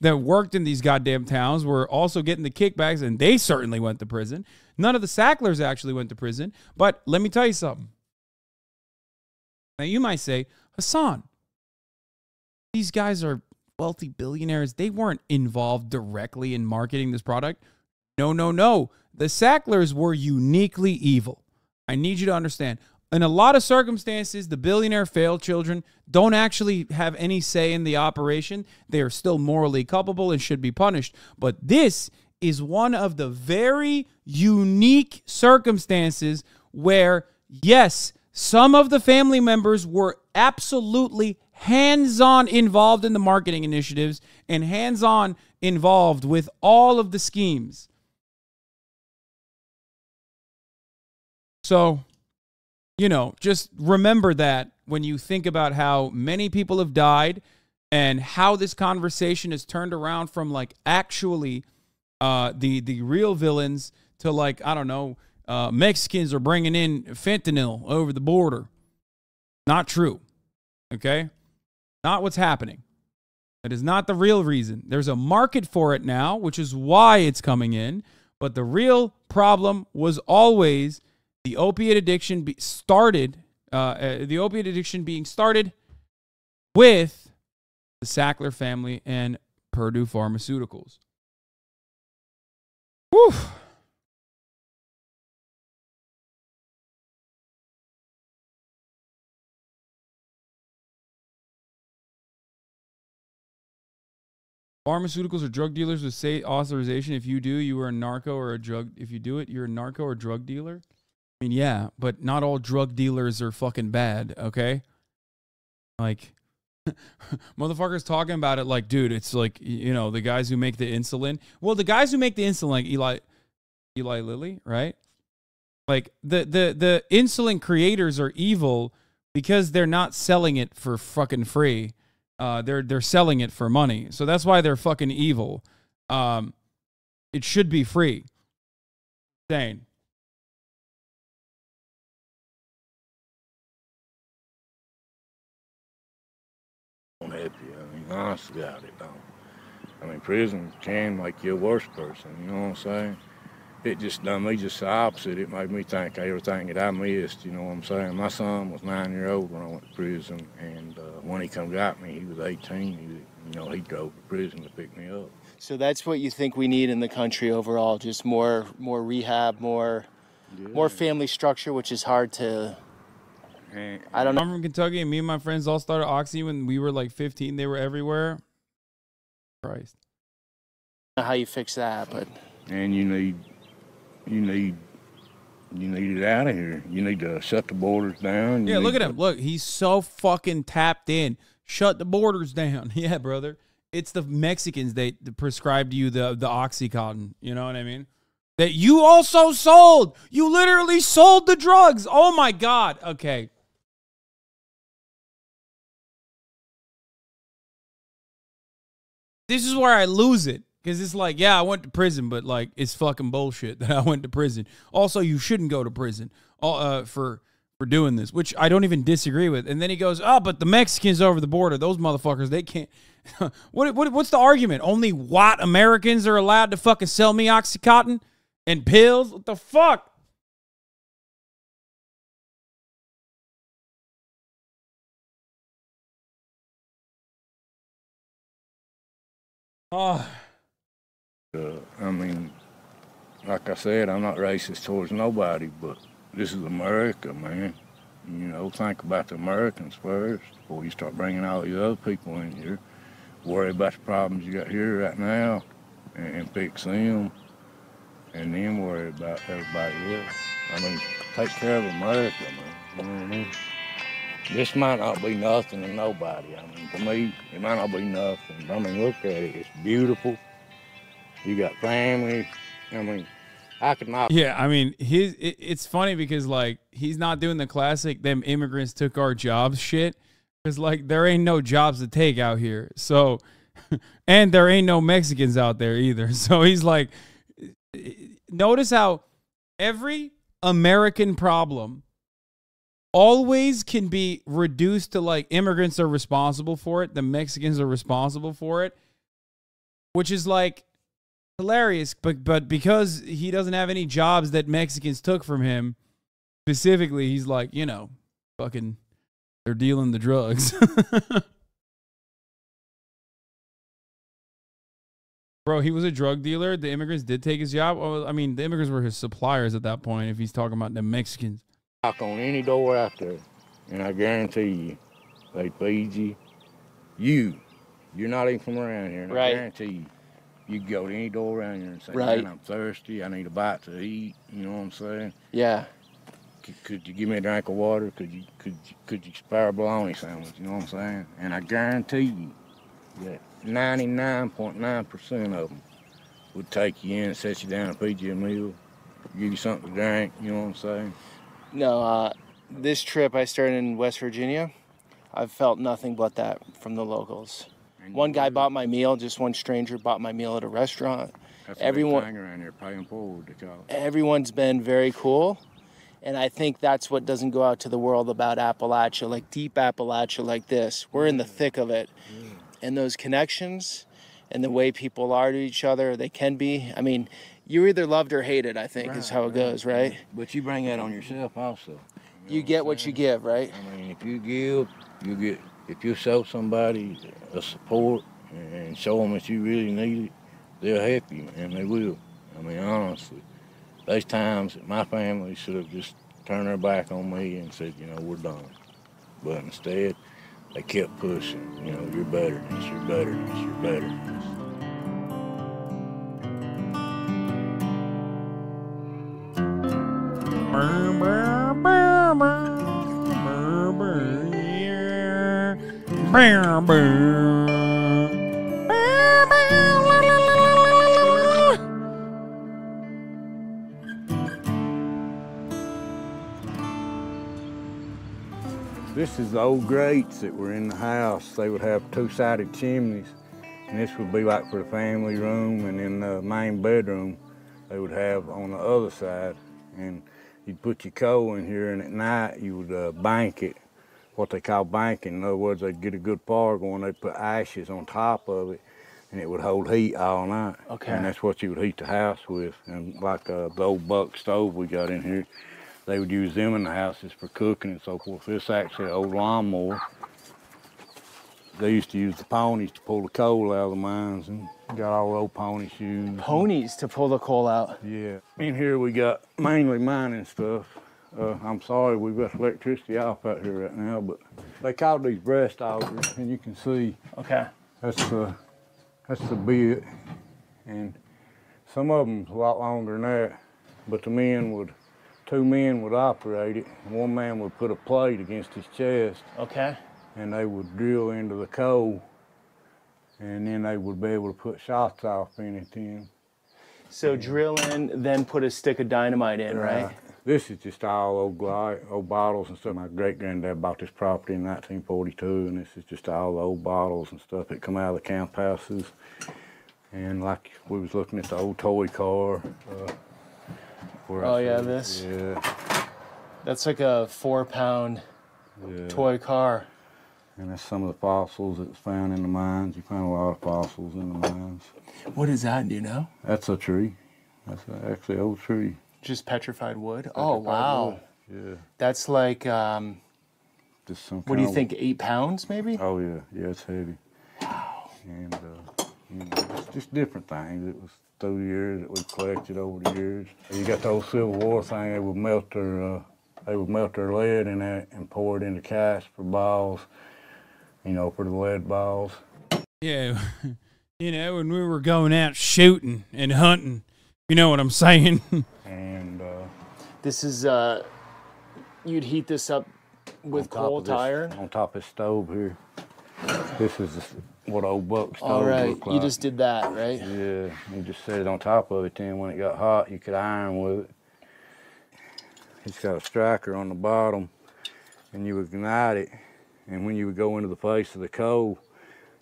worked in these goddamn towns were also getting the kickbacks, and they certainly went to prison. None of the Sacklers actually went to prison, but let me tell you something. Now, you might say, Hasan, these guys are wealthy billionaires. They weren't involved directly in marketing this product. No, no, no. The Sacklers were uniquely evil. I need you to understand. In a lot of circumstances, the billionaire failed children don't actually have any say in the operation. They are still morally culpable and should be punished. But this is one of the very unique circumstances where, yes, some of the family members were absolutely hands-on involved in the marketing initiatives and hands-on involved with all of the schemes. So, you know, just remember that when you think about how many people have died and how this conversation has turned around from, like, actually the real villains to, like, I don't know, Mexicans are bringing in fentanyl over the border. Not true. Okay? Not what's happening. That is not the real reason. There's a market for it now, which is why it's coming in. But the real problem was always the opiate addiction being started with the Sackler family and Purdue Pharmaceuticals. Whew. Pharmaceuticals or drug dealers with state authorization. If you do, you are a narco or a drug. If you do it, you're a narco or drug dealer. I mean, yeah, but not all drug dealers are fucking bad, okay? Like, motherfuckers talking about it like, dude, it's like, you know, the guys who make the insulin. Well, the guys who make the insulin, like Eli Lilly, right? Like, the insulin creators are evil because they're not selling it for fucking free. They're selling it for money. So that's why they're fucking evil. It should be free. Insane. Don't help you. I mean, honestly, God, it don't. I mean, prison can make you a worse person. You know what I'm saying? It just done me just the opposite. It made me think everything that I missed. You know what I'm saying? My son was 9 years old when I went to prison, and when he come got me, he was 18. He drove to prison to pick me up. So that's what you think we need in the country overall, just more rehab, more family structure, which is hard to. I don't know. I'm from Kentucky, and me and my friends all started Oxy when we were like 15. They were everywhere. Christ. I don't know how you fix that, but. And you need it out of here. You need to shut the borders down. Yeah, look at him. Look, he's so fucking tapped in. Shut the borders down. Yeah, brother. It's the Mexicans that prescribed you the Oxycontin. You know what I mean? That you also sold. You literally sold the drugs. Oh, my God. Okay. this is where I lose it. Because it's like, yeah, I went to prison, but like, it's fucking bullshit that I went to prison. Also, you shouldn't go to prison for doing this, which I don't even disagree with. And then he goes, oh, but the Mexicans over the border, those motherfuckers, they can't. What's the argument? Only white Americans are allowed to fucking sell me Oxycontin and pills? What the fuck? Oh. I mean, like I said, I'm not racist towards nobody, but this is America, man. You know, think about the Americans first before you start bringing all these other people in here. Worry about the problems you got here right now and fix them, and then worry about everybody else. I mean, take care of America, man. You know what I mean? This might not be nothing to nobody. I mean, to me, it might not be nothing. I mean, look at it. It's beautiful. You got family. I mean, I could not. Yeah, I mean, it's funny because, like, he's not doing the classic, them immigrants took our jobs shit. Because, like, there ain't no jobs to take out here. So, and there ain't no Mexicans out there either. So he's like, notice how every American problem always can be reduced to, like, immigrants are responsible for it. The Mexicans are responsible for it. Which is, like, hilarious, but because he doesn't have any jobs that Mexicans took from him, specifically, he's like, you know, fucking, they're dealing the drugs. Bro, he was a drug dealer. The immigrants did take his job. Well, I mean, the immigrants were his suppliers at that point, if he's talking about the Mexicans. Knock on any door out there, and I guarantee you, they feed you. You're not even from around here, and I guarantee you, you can go to any door around here and say, man, I'm thirsty, I need a bite to eat, you know what I'm saying? Yeah. Could you give me a drink of water? Could you spare a bologna sandwich, you know what I'm saying? And I guarantee you that 99.9% of them would take you in, set you down, and feed you a meal, give you something to drink, you know what I'm saying? No, this trip I started in West Virginia, I've felt nothing but that from the locals. One guy bought my meal, just one stranger bought my meal at a restaurant. That's everyone around here, paying forward, they call it. Everyone's been very cool, and I think that's what doesn't go out to the world about Appalachia, like deep Appalachia like this. We're in the thick of it. Yeah. And those connections and the way people are to each other, they can be. I mean, you're either loved or hated, I think, is how it goes, right? But you bring that on yourself also. You get what you give, right? I mean, if you give, you get. If you show somebody a support and show them that you really need it, they'll help you, and they will. I mean, honestly, there's times that my family should have just turned their back on me and said, you know, we're done. But instead, they kept pushing. You know, you're better than this, you're better than this, you're better than this. This is the old grates that were in the house. They would have two-sided chimneys, and this would be like for the family room, and in the main bedroom, they would have on the other side. And you'd put your coal in here, and at night you would bank it, what they call banking. In other words, they'd get a good fire going, they'd put ashes on top of it, and it would hold heat all night. Okay. And that's what you would heat the house with. And like the old buck stove we got in here, they would use them in the houses for cooking and so forth. This is actually an old lawnmower. They used to use the ponies to pull the coal out of the mines, and got all the old pony shoes. Ponies to pull the coal out? Yeah. In here we got mainly mining stuff. I'm sorry, we've got electricity off out here right now, but they call these breast augers, and you can see. Okay. That's the bit, and some of them's a lot longer than that, but two men would operate it. One man would put a plate against his chest. Okay. And they would drill into the coal, and then they would be able to put shots off in it then. So drill in, then put a stick of dynamite in, right? This is just all old bottles and stuff. My great-granddad bought this property in 1942, and this is just all the old bottles and stuff that come out of the camp houses. And like we was looking at the old toy car. Oh yeah, this? Yeah. That's like a 4-pound toy car. And that's some of the fossils that's found in the mines. You find a lot of fossils in the mines. What is that, do you know? That's a tree. That's actually an old tree. Just petrified wood? Oh, wow. Wood. Yeah. That's like, Just some what do you think, 8 pounds maybe? Oh, yeah. Yeah, it's heavy. Wow. And, you know, it's just different things. It was through the years that we've collected over the years. You got the old Civil War thing. They would melt their lead in that and pour it into casts for balls, you know, for the lead balls. Yeah. You know, when we were going out shooting and hunting, you know what I'm saying? And this is, you'd heat this up with coal iron? On top of this stove here. This is what old buck stove All right, looked like. you just did that, right? Yeah, you just set it on top of it, then when it got hot, you could iron with it. It's got a striker on the bottom, and you would ignite it, and when you would go into the face of the coal,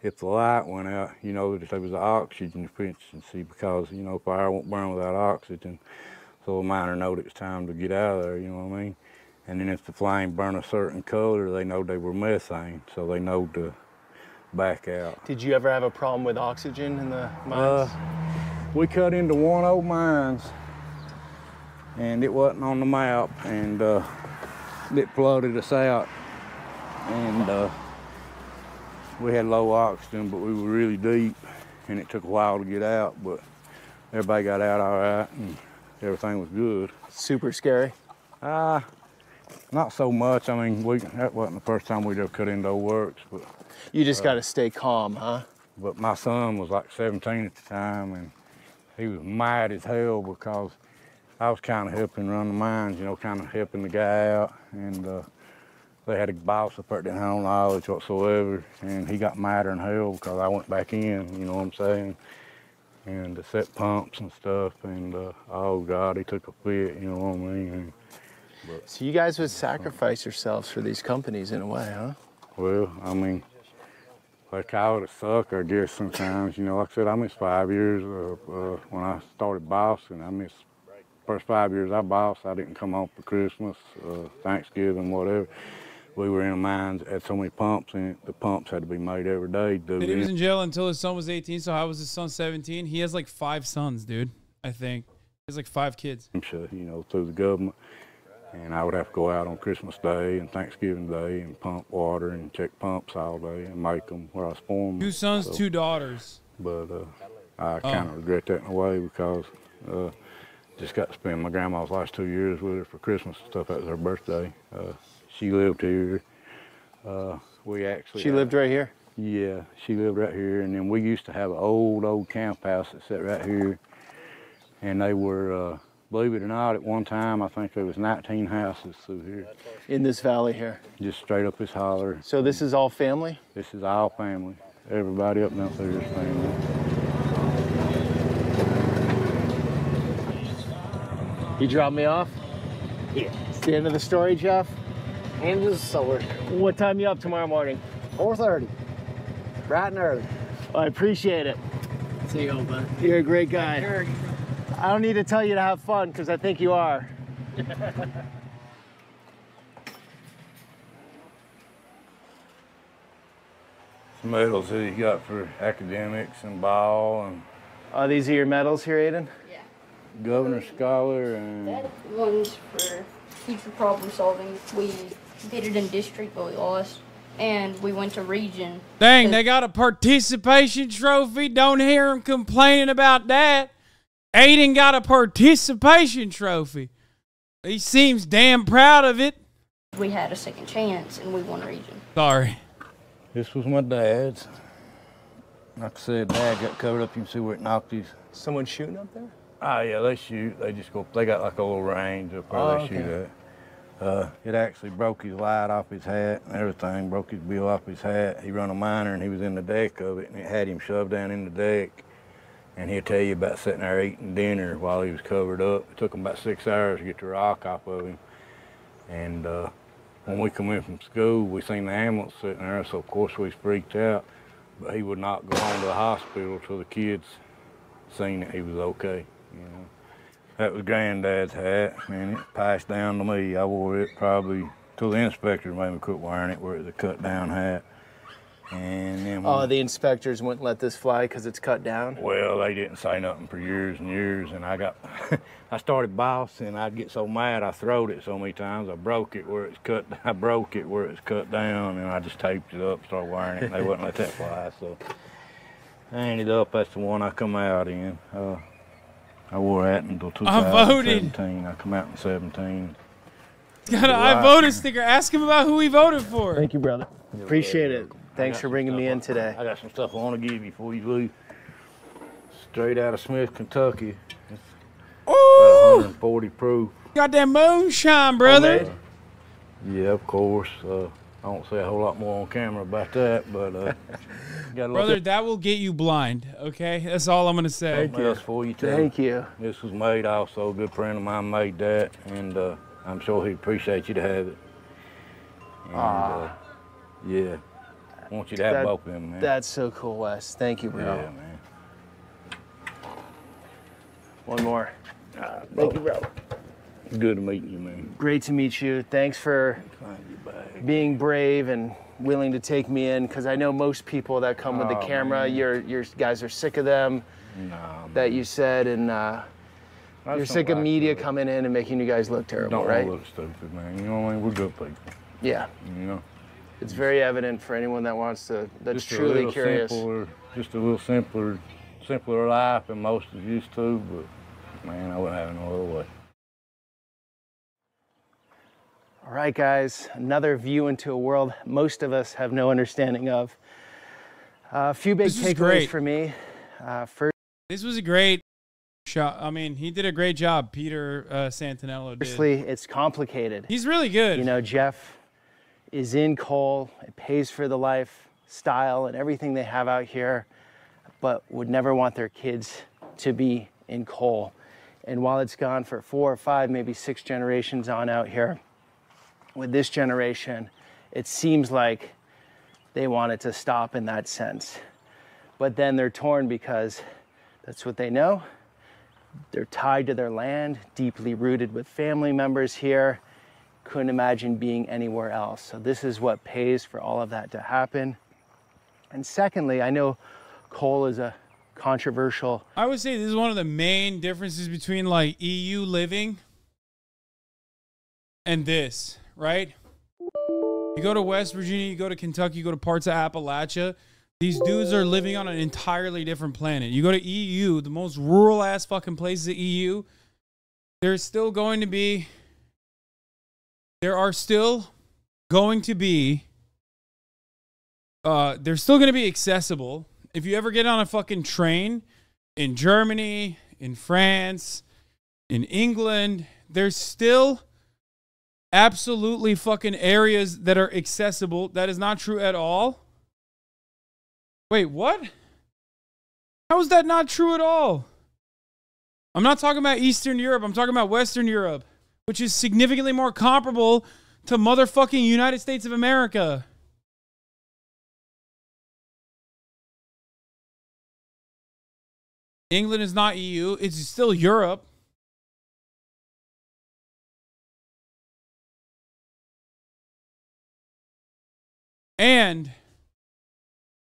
if the light went out, you know that there was an oxygen deficiency because, you know, fire won't burn without oxygen. So a miner know that it's time to get out of there, you know what I mean? And then if the flame burn a certain color, they know they were methane, so they know to back out. Did you ever have a problem with oxygen in the mines? We cut into one old mines, and it wasn't on the map, and it flooded us out. And we had low oxygen, but we were really deep, and it took a while to get out, but everybody got out all right, and everything was good. Super scary? Not so much. I mean, that wasn't the first time we'd ever cut into old works, but you just got to stay calm, huh? But my son was like 17 at the time, and he was mad as hell because I was kind of helping run the mines, you know, kind of helping the guy out, and they had a boss up there that didn't have no knowledge whatsoever, and he got madder than hell because I went back in, you know what I'm saying, and to set pumps and stuff, and oh God, he took a fit, you know what I mean. So you guys would sacrifice yourselves for these companies in a way, huh? Well, I mean, like I would have sucked, I guess, sometimes. You know, like I said, I missed 5 years when I started bossing. I missed the first 5 years I bossed. I didn't come home for Christmas, Thanksgiving, whatever. We were in the mines, had so many pumps in it. The pumps had to be made every day. Dude, he was in jail until his son was 18, so how was his son 17? He has like 5 sons, dude, I think. He has like 5 kids. You know, through the government. And I would have to go out on Christmas Day and Thanksgiving Day and pump water and check pumps all day and make them where I was born. 2 sons, 2 daughters. But I kind of regret that in a way because just got to spend my grandma's last 2 years with her for Christmas and stuff. That was her birthday. She lived here. She lived right here? Yeah, she lived right here. And then we used to have an old camp house that sat right here. And they were... believe it or not, at one time, I think there was 19 houses through here. In this valley here? Just straight up this holler. So this is all family? This is all family. Everybody up and out there is family. You drop me off? Yeah. It's the end of the story, Jeff? End of the story. What time you up tomorrow morning? 4:30. Bright and early. Well, I appreciate it. See you, old bud. You're a great guy. I don't need to tell you to have fun, because I think you are. Some medals that you got for academics and ball and... Oh, these are your medals here, Aiden? Yeah. Governor Scholar and... That one's for future problem solving. We did it in district, but we lost. And we went to region. Dang, they got a participation trophy. Don't hear them complaining about that. Aiden got a participation trophy. He seems damn proud of it. We had a second chance, and we won region. Sorry. This was my dad's. Like I said, Dad got covered up. You can see where it knocked his... Someone shooting up there? Oh, yeah, they shoot. They just go... They got like a little range up where they shoot at. It actually broke his light off his hat and everything, broke his bill off his hat. He run a miner and he was in the deck of it, and it had him shoved down in the deck. and he'll tell you about sitting there eating dinner while he was covered up. It took him about 6 hours to get the rock off of him. And when we come in from school, we seen the ambulance sitting there, so of course we was freaked out. But he would not go on to the hospital till the kids seen that he was okay, you know. That was Granddad's hat, and it passed down to me. I wore it probably till the inspectors made me quit wearing it, where it was a cut down hat. And then the inspectors wouldn't let this fly because it's cut down? Well, they didn't say nothing for years and years, and I started bossing. I'd get so mad I throwed it so many times. I broke it where it's cut down, and I just taped it up, started wearing it, and they wouldn't let that fly. So I ended up, that's the one I come out in. I wore that until 2017. I come out in 17. Got an I voted sticker. Ask him about who he voted for. Thank you, brother. Appreciate it. Thanks for bringing me in today. I got some stuff I want to give you before you leave. Straight out of Smith, Kentucky. It's about 140 proof. Got that moonshine, brother. Yeah, of course. I won't say a whole lot more on camera about that, but brother, that will get you blind. Okay, that's all I'm gonna say. Thank you. For you too. Thank you. This was made also. A good friend of mine made that, and I'm sure he'd appreciate you to have it. And, yeah. I want you to have both of them, man. That's so cool, Wes. Thank you, bro. Yeah, man. One more. Thank you, bro. Good to meet you, man. Great to meet you. Thanks for being brave and willing to take me in, because I know most people that come with the camera, your guys are sick of them, that you said, and you're sick of media coming in and making you guys look terrible, right? Don't look stupid, man. You know what I mean? We're good people. Yeah. You know? It's very evident for anyone that wants to, that's truly curious. Just a little simpler life than most is used to, but man, I wouldn't have it no other way. All right, guys, another view into a world most of us have no understanding of. A few big takeaways for me. First, this was a great shot. I mean, he did a great job, Peter Santenello did. Firstly, it's complicated. He's really good. You know, Jeff is in coal, it pays for the lifestyle and everything they have out here, but would never want their kids to be in coal. And while it's gone for 4 or 5, maybe 6 generations on out here, with this generation, it seems like they want it to stop in that sense. But then they're torn because that's what they know. They're tied to their land, deeply rooted with family members here. Couldn't imagine being anywhere else. So this is what pays for all of that to happen. And secondly, I know coal is a controversial. I would say this is one of the main differences between like EU living and this, right? You go to West Virginia, you go to Kentucky, you go to parts of Appalachia. These dudes are living on an entirely different planet. You go to EU, the most rural ass fucking places of EU, there's still going to be they're still going to be accessible. If you ever get on a fucking train in Germany, in France, in England, there's still absolutely fucking areas that are accessible. That is not true at all. Wait, what? How is that not true at all? I'm not talking about Eastern Europe. I'm talking about Western Europe, which is significantly more comparable to motherfucking United States of America. England is not EU. It's still Europe. And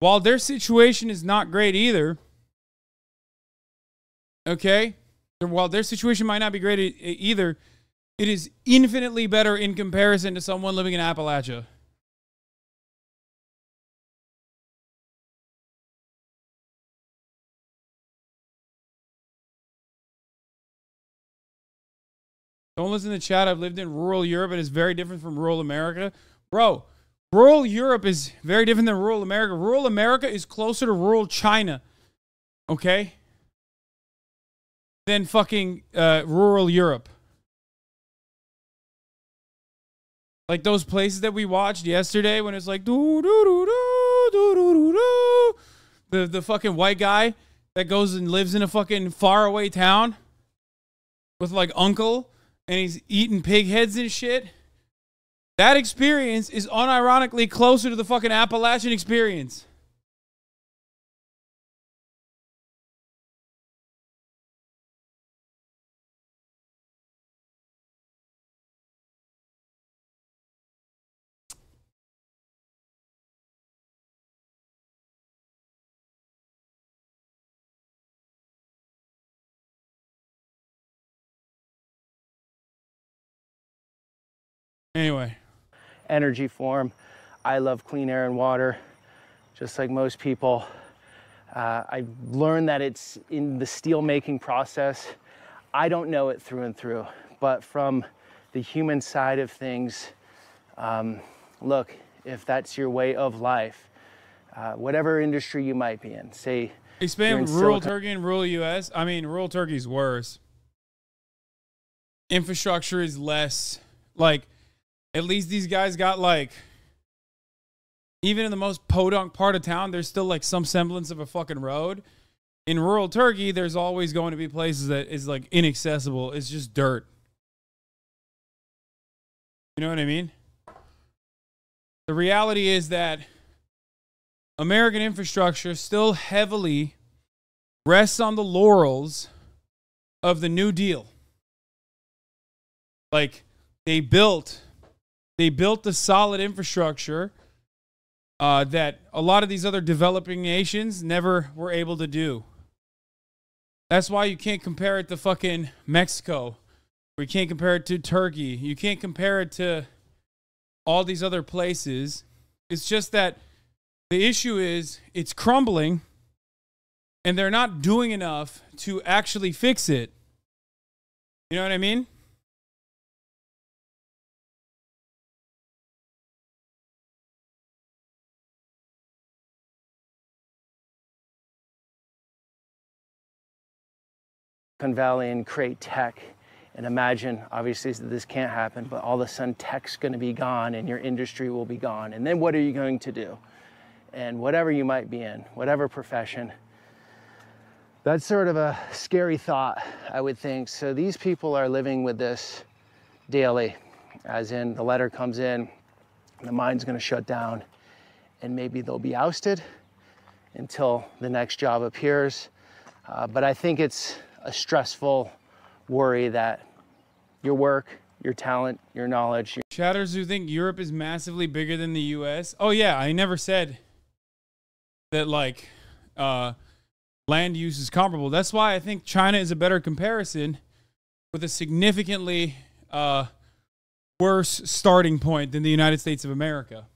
while their situation is not great either, okay, while their situation might not be great either, it is infinitely better in comparison to someone living in Appalachia. Don't listen to chat. I've lived in rural Europe and it's very different from rural America. Bro, rural Europe is very different than rural America. Rural America is closer to rural China, okay, than fucking rural Europe. Like those places that we watched yesterday when it's like doo doo doo doo doo doo doo doo. The fucking white guy that goes and lives in a fucking faraway town with like uncle and he's eating pig heads and shit. That experience is unironically closer to the fucking Appalachian experience. Anyway. Energy form. I love clean air and water, just like most people. I learned that it's in the steel making process. I don't know it through and through, but from the human side of things, look, if that's your way of life, whatever industry you might be in, say, expand rural Turkey and rural US. I mean, rural Turkey's worse. Infrastructure is less, like, at least these guys got like, even in the most podunk part of town, there's still like some semblance of a fucking road. In rural Turkey, there's always going to be places that is like inaccessible. It's just dirt. You know what I mean? The reality is that American infrastructure still heavily rests on the laurels of the New Deal. Like, they built the solid infrastructure that a lot of these other developing nations never were able to do. That's why you can't compare it to fucking Mexico. Or you can't compare it to Turkey. You can't compare it to all these other places. It's just that the issue is it's crumbling and they're not doing enough to actually fix it. You know what I mean? Valley and create tech and imagine, obviously this can't happen, but all of a sudden tech's going to be gone and your industry will be gone. And then what are you going to do? And whatever you might be in, whatever profession, that's sort of a scary thought, I would think. So these people are living with this daily, as in the letter comes in, the mine's going to shut down, and maybe they'll be ousted until the next job appears. But I think it's a stressful worry that your work, your talent, your knowledge. Chatters who think Europe is massively bigger than the US. Oh yeah, I never said that like land use is comparable. That's why I think China is a better comparison with a significantly worse starting point than the United States of America.